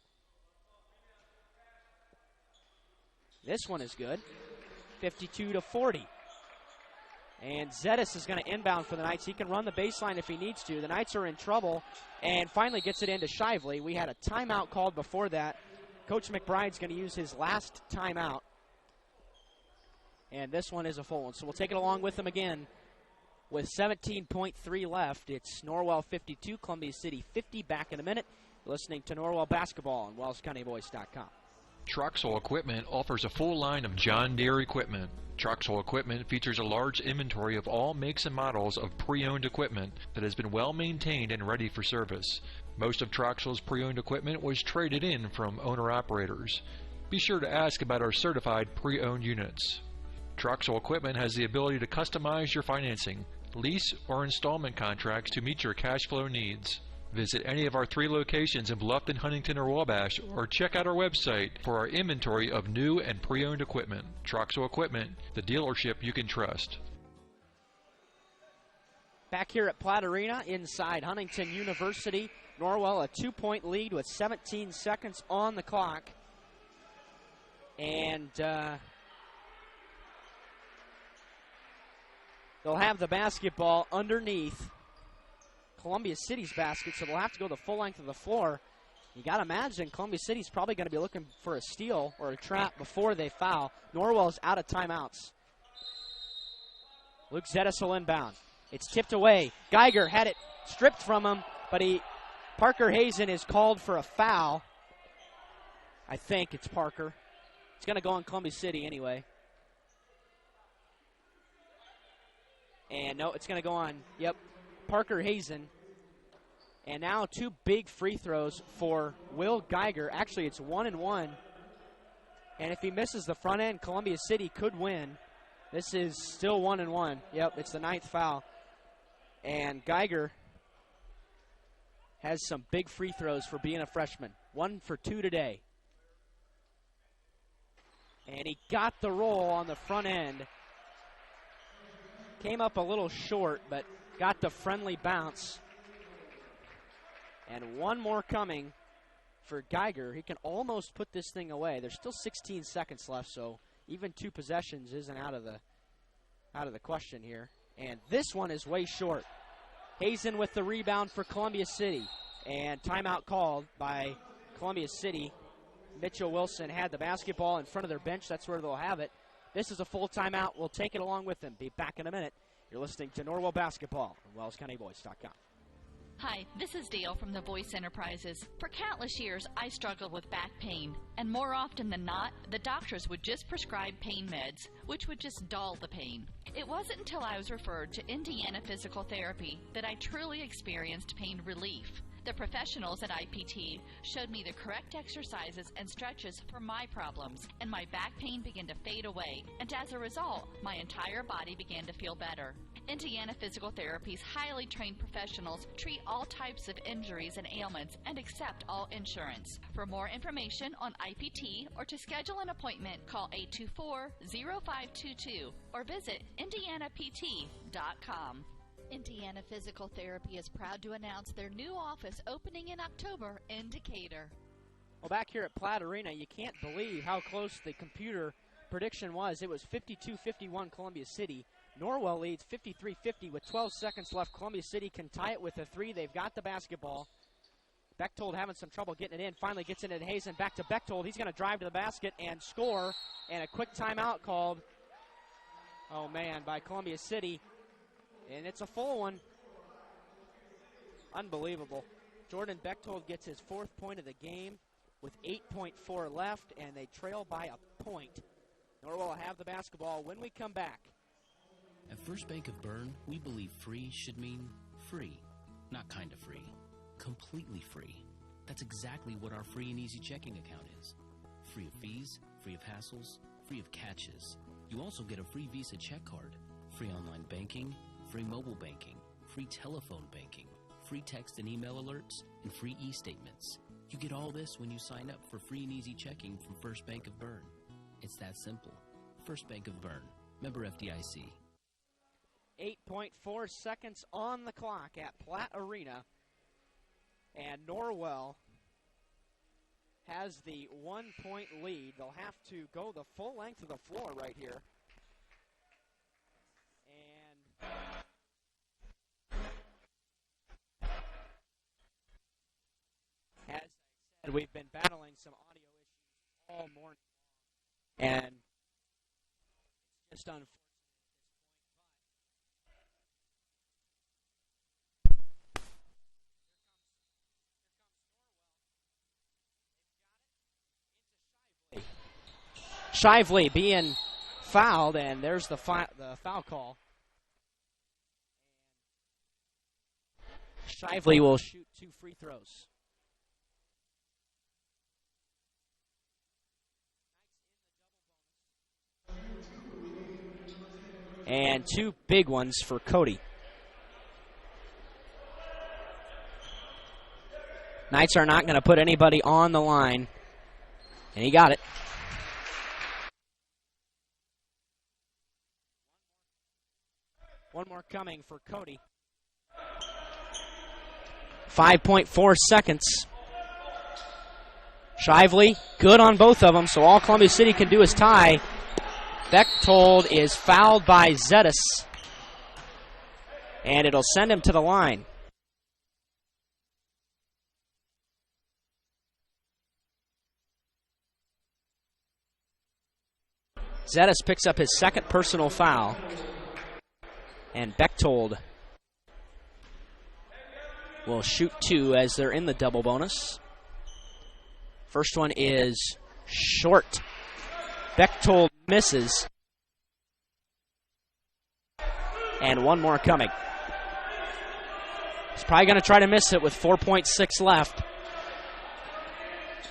This one is good. 52-40. And Zetis is going to inbound for the Knights. He can run the baseline if he needs to. The Knights are in trouble and finally gets it into Shively. We had a timeout called before that. Coach McBride's going to use his last timeout. And this one is a full one. So we'll take it along with him again. With 17.3 left, it's Norwell 52, Columbia City 50. Back in a minute. You're listening to Norwell Basketball on WellsCountyVoice.com. Troxel Equipment offers a full line of John Deere equipment. Troxel Equipment features a large inventory of all makes and models of pre-owned equipment that has been well maintained and ready for service. Most of Troxel's pre-owned equipment was traded in from owner-operators. Be sure to ask about our certified pre-owned units. Troxel Equipment has the ability to customize your financing, lease, or installment contracts to meet your cash flow needs. Visit any of our 3 locations in Bluffton, Huntington, or Wabash, or check out our website for our inventory of new and pre-owned equipment. Troxel Equipment, the dealership you can trust. Back here at Platt Arena inside Huntington University, Norwell a 2-point lead with 17 seconds on the clock. And they'll have the basketball underneath Columbia City's basket, so they'll have to go the full length of the floor. You got to imagine Columbia City's probably going to be looking for a steal or a trap before they foul. Norwell's out of timeouts. Luke Zetis will inbound. It's tipped away. Geiger had it stripped from him, but Parker Hazen is called for a foul. I think it's Parker. It's going to go on Columbia City anyway. And no, it's going to go on, Parker Hazen. And now 2 big free throws for Will Geiger. Actually, it's 1-1. And if he misses the front end, Columbia City could win. This is still 1-1. It's the 9th foul. And Geiger has some big free throws for being a freshman. 1 for 2 today. And he got the roll on the front end. Came up a little short, but got the friendly bounce. And one more coming for Geiger. He can almost put this thing away. There's still 16 seconds left, so even 2 possessions isn't out of the question here. And this one is way short. Hazen with the rebound for Columbia City. And timeout called by Columbia City. Mitchell Wilson had the basketball in front of their bench. That's where they'll have it. This is a full timeout. We'll take it along with them. Be back in a minute. You're listening to Norwell Basketball on WellsCountyVoice.com. Hi, this is Dale from the Voice Enterprises. For countless years, I struggled with back pain, and more often than not, the doctors would just prescribe pain meds, which would just dull the pain. It wasn't until I was referred to Indiana Physical Therapy that I truly experienced pain relief. The professionals at IPT showed me the correct exercises and stretches for my problems, and my back pain began to fade away, and as a result, my entire body began to feel better. Indiana Physical Therapy's highly trained professionals treat all types of injuries and ailments and accept all insurance. For more information on IPT or to schedule an appointment, call 824-0522 or visit indianapt.com. Indiana Physical Therapy is proud to announce their new office opening in October in Decatur. Well, back here at Platt Arena, you can't believe how close the computer prediction was. It was 52-51 Columbia City. Norwell leads 53-50 with 12 seconds left. Columbia City can tie it with a three. They've got the basketball. Bechtold having some trouble getting it in. Finally gets it into Hazen. Back to Bechtold. He's going to drive to the basket and score. And a quick timeout called, oh man, by Columbia City. And it's a full one. Unbelievable. Jordan Bechtold gets his 4th point of the game with 8.4 left, and they trail by a point. Norwell will have the basketball when we come back. At First Bank of Bern, we believe free should mean free. Not kind of free. Completely free. That's exactly what our free and easy checking account is. Free of fees, free of hassles, free of catches. You also get a free Visa check card, free online banking, free mobile banking, free telephone banking, free text and email alerts, and free e-statements. You get all this when you sign up for free and easy checking from First Bank of Bern. It's that simple. First Bank of Bern. Member FDIC. 8.4 seconds on the clock at Platt Arena. And Norwell has the 1-point lead. They'll have to go the full length of the floor right here. As I said, we've been battling some audio issues all morning, and it's just unfortunate at this point. Shively being fouled, and there's the foul call. Shively will shoot 2 free throws. And 2 big ones for Cody. Knights are not going to put anybody on the line. And he got it. One more coming for Cody. 5.4 seconds. Shively, good on both of them, so all Columbia City can do is tie. Bechtold is fouled by Zetas, and it'll send him to the line. Zetas picks up his 2nd personal foul, and Bechtold will shoot 2 as they're in the double bonus. First one is short. Bechtold misses. And one more coming. He's probably going to try to miss it with 4.6 left.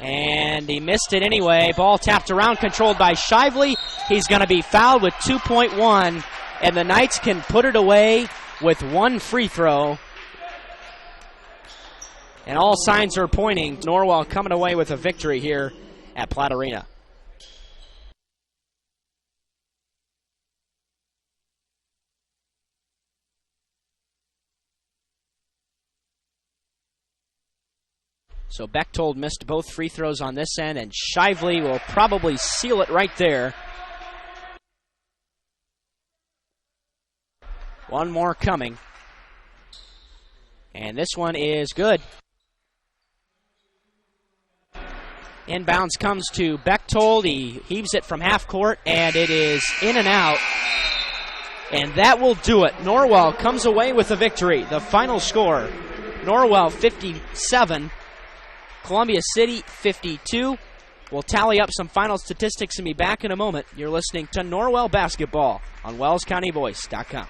And he missed it anyway. Ball tapped around, controlled by Shively. He's going to be fouled with 2.1. And the Knights can put it away with 1 free throw. And all signs are pointing to Norwell coming away with a victory here at Platt Arena. So Bechtold missed both free throws on this end, and Shively will probably seal it right there. One more coming. And this one is good. Inbounds comes to Bechtold. He heaves it from half court, and it is in and out. And that will do it. Norwell comes away with the victory. The final score, Norwell 57, Columbia City 52. We'll tally up some final statistics and be back in a moment. You're listening to Norwell Basketball on WellsCountyVoice.com.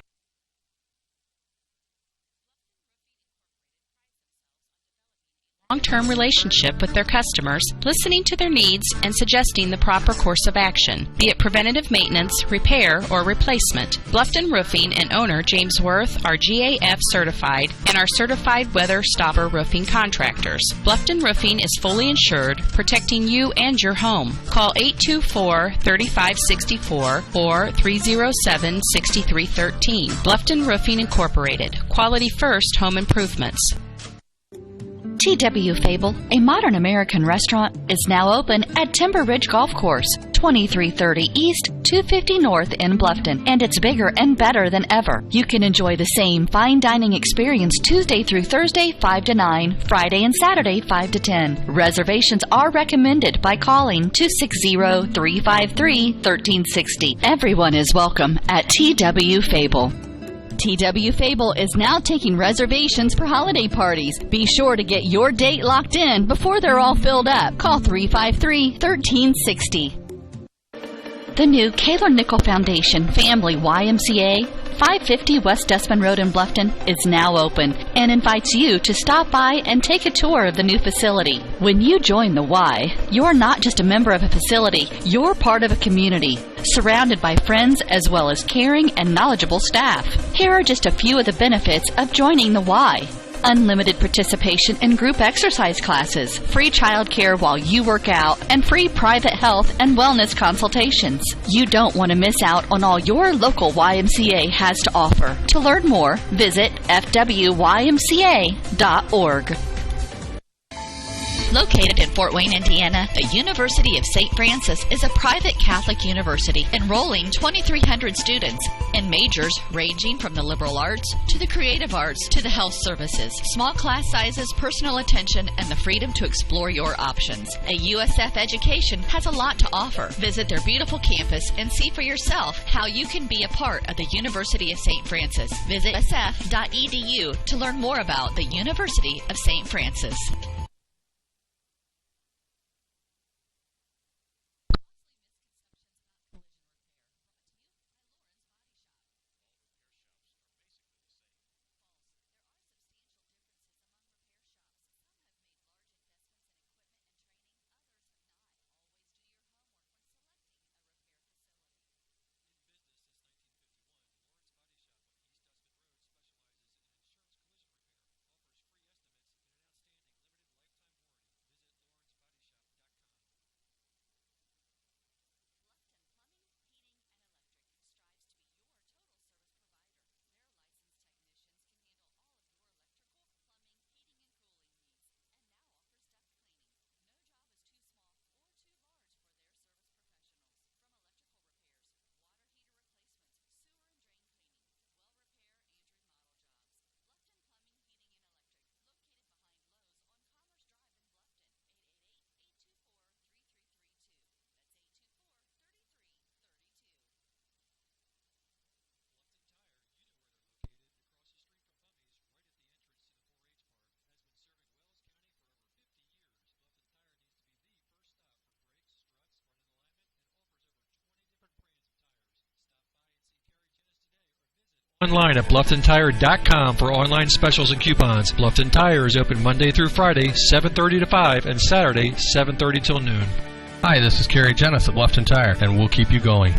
Long-term relationship with their customers, listening to their needs and suggesting the proper course of action, be it preventative maintenance, repair, or replacement. Bluffton Roofing and owner James Worth are GAF certified and are certified weather stopper roofing contractors. Bluffton Roofing is fully insured, protecting you and your home. Call 824-3564 or 307-6313. Bluffton Roofing Incorporated. Quality first home improvements. T.W. Fable, a modern American restaurant, is now open at Timber Ridge Golf Course, 2330 East, 250 North in Bluffton, and it's bigger and better than ever. You can enjoy the same fine dining experience Tuesday through Thursday, 5 to 9, Friday and Saturday, 5 to 10. Reservations are recommended by calling 260-353-1360. Everyone is welcome at T.W. Fable. T.W. Fable is now taking reservations for holiday parties. Be sure to get your date locked in before they're all filled up. Call 353-1360. The new Kaler Nickel Foundation Family YMCA, 550 West Dustman Road in Bluffton, is now open and invites you to stop by and take a tour of the new facility. When you join the Y, you're not just a member of a facility, you're part of a community, surrounded by friends as well as caring and knowledgeable staff. Here are just a few of the benefits of joining the Y. Unlimited participation in group exercise classes, free child care while you work out, and free private health and wellness consultations. You don't want to miss out on all your local YMCA has to offer. To learn more, visit fwymca.org. Located in Fort Wayne, Indiana, the University of St. Francis is a private Catholic university enrolling 2,300 students in majors ranging from the liberal arts to the creative arts to the health services. Small class sizes, personal attention, and the freedom to explore your options. A USF education has a lot to offer. Visit their beautiful campus and see for yourself how you can be a part of the University of St. Francis. Visit sf.edu to learn more about the University of St. Francis. Online at BlufftonTire.com for online specials and coupons. Bluffton Tire is open Monday through Friday, 7:30 to 5, and Saturday, 7:30 till noon. Hi, this is Kerry Jennis at Bluffton Tire, and we'll keep you going.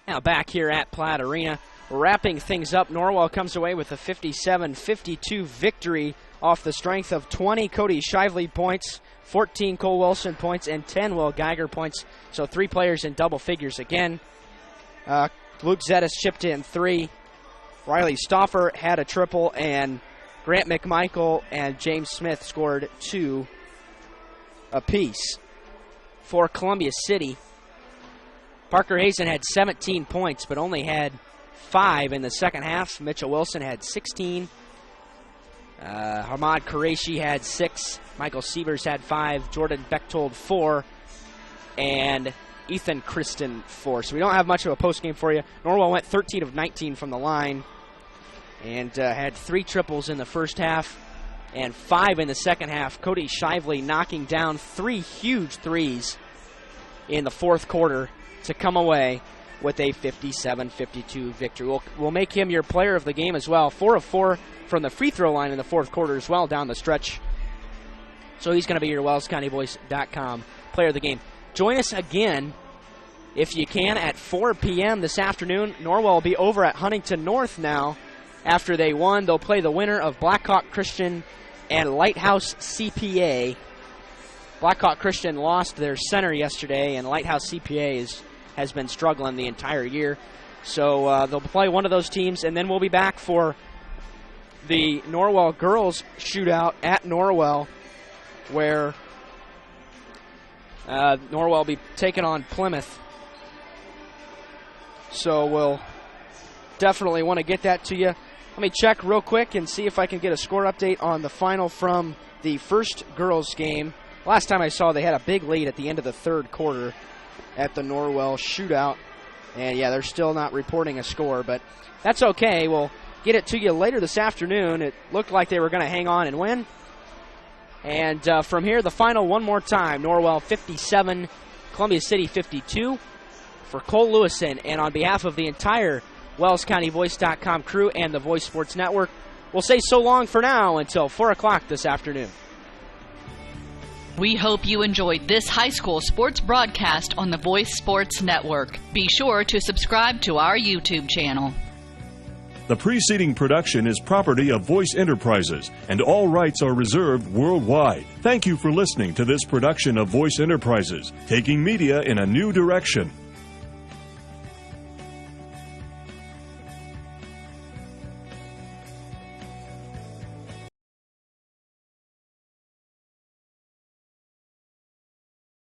Now back here at Platt Arena, wrapping things up, Norwell comes away with a 57-52 victory off the strength of 20 Cody Shively points, 14 Cole Wilson points, and 10 Will Geiger points. So 3 players in double figures again. Luke Zettis chipped in 3. Riley Stauffer had a triple, and Grant McMichael and James Smith scored 2 apiece. For Columbia City, Parker Hazen had 17 points, but only had 5 in the second half. Mitchell Wilson had 16. Hamad Qureshi had 6. Michael Sievers had 5. Jordan Bechtold 4. And Ethan Kristen 4. So we don't have much of a postgame for you. Norwell went 13 of 19 from the line and had 3 triples in the first half and 5 in the second half. Cody Shively knocking down 3 huge threes in the fourth quarter to come away with a 57-52 victory. We'll make him your player of the game as well. 4 of 4 from the free throw line in the fourth quarter as well down the stretch. So he's going to be your WellsCountyVoice.com player of the game. Join us again, if you can, at 4 p.m. this afternoon. Norwell will be over at Huntington North now. After they won, they'll play the winner of Blackhawk Christian and Lighthouse CPA. Blackhawk Christian lost their center yesterday, and Lighthouse CPA has been struggling the entire year. So they'll play one of those teams, and then we'll be back for the Norwell girls shootout at Norwell, where Norwell will be taking on Plymouth. So we'll definitely want to get that to you. Let me check real quick and see if I can get a score update on the final from the first girls game. Last time I saw, they had a big lead at the end of the third quarter at the Norwell shootout. And yeah, they're still not reporting a score, but that's okay. We'll get it to you later this afternoon. It looked like they were going to hang on and win. And from here, the final one more time. Norwell 57, Columbia City 52. For Cole Lewison, and on behalf of the entire WellsCountyVoice.com crew and the Voice Sports Network, we'll say so long for now until 4 o'clock this afternoon. We hope you enjoyed this high school sports broadcast on the Voice Sports Network. Be sure to subscribe to our YouTube channel. The preceding production is property of Voice Enterprises, and all rights are reserved worldwide. Thank you for listening to this production of Voice Enterprises, taking media in a new direction.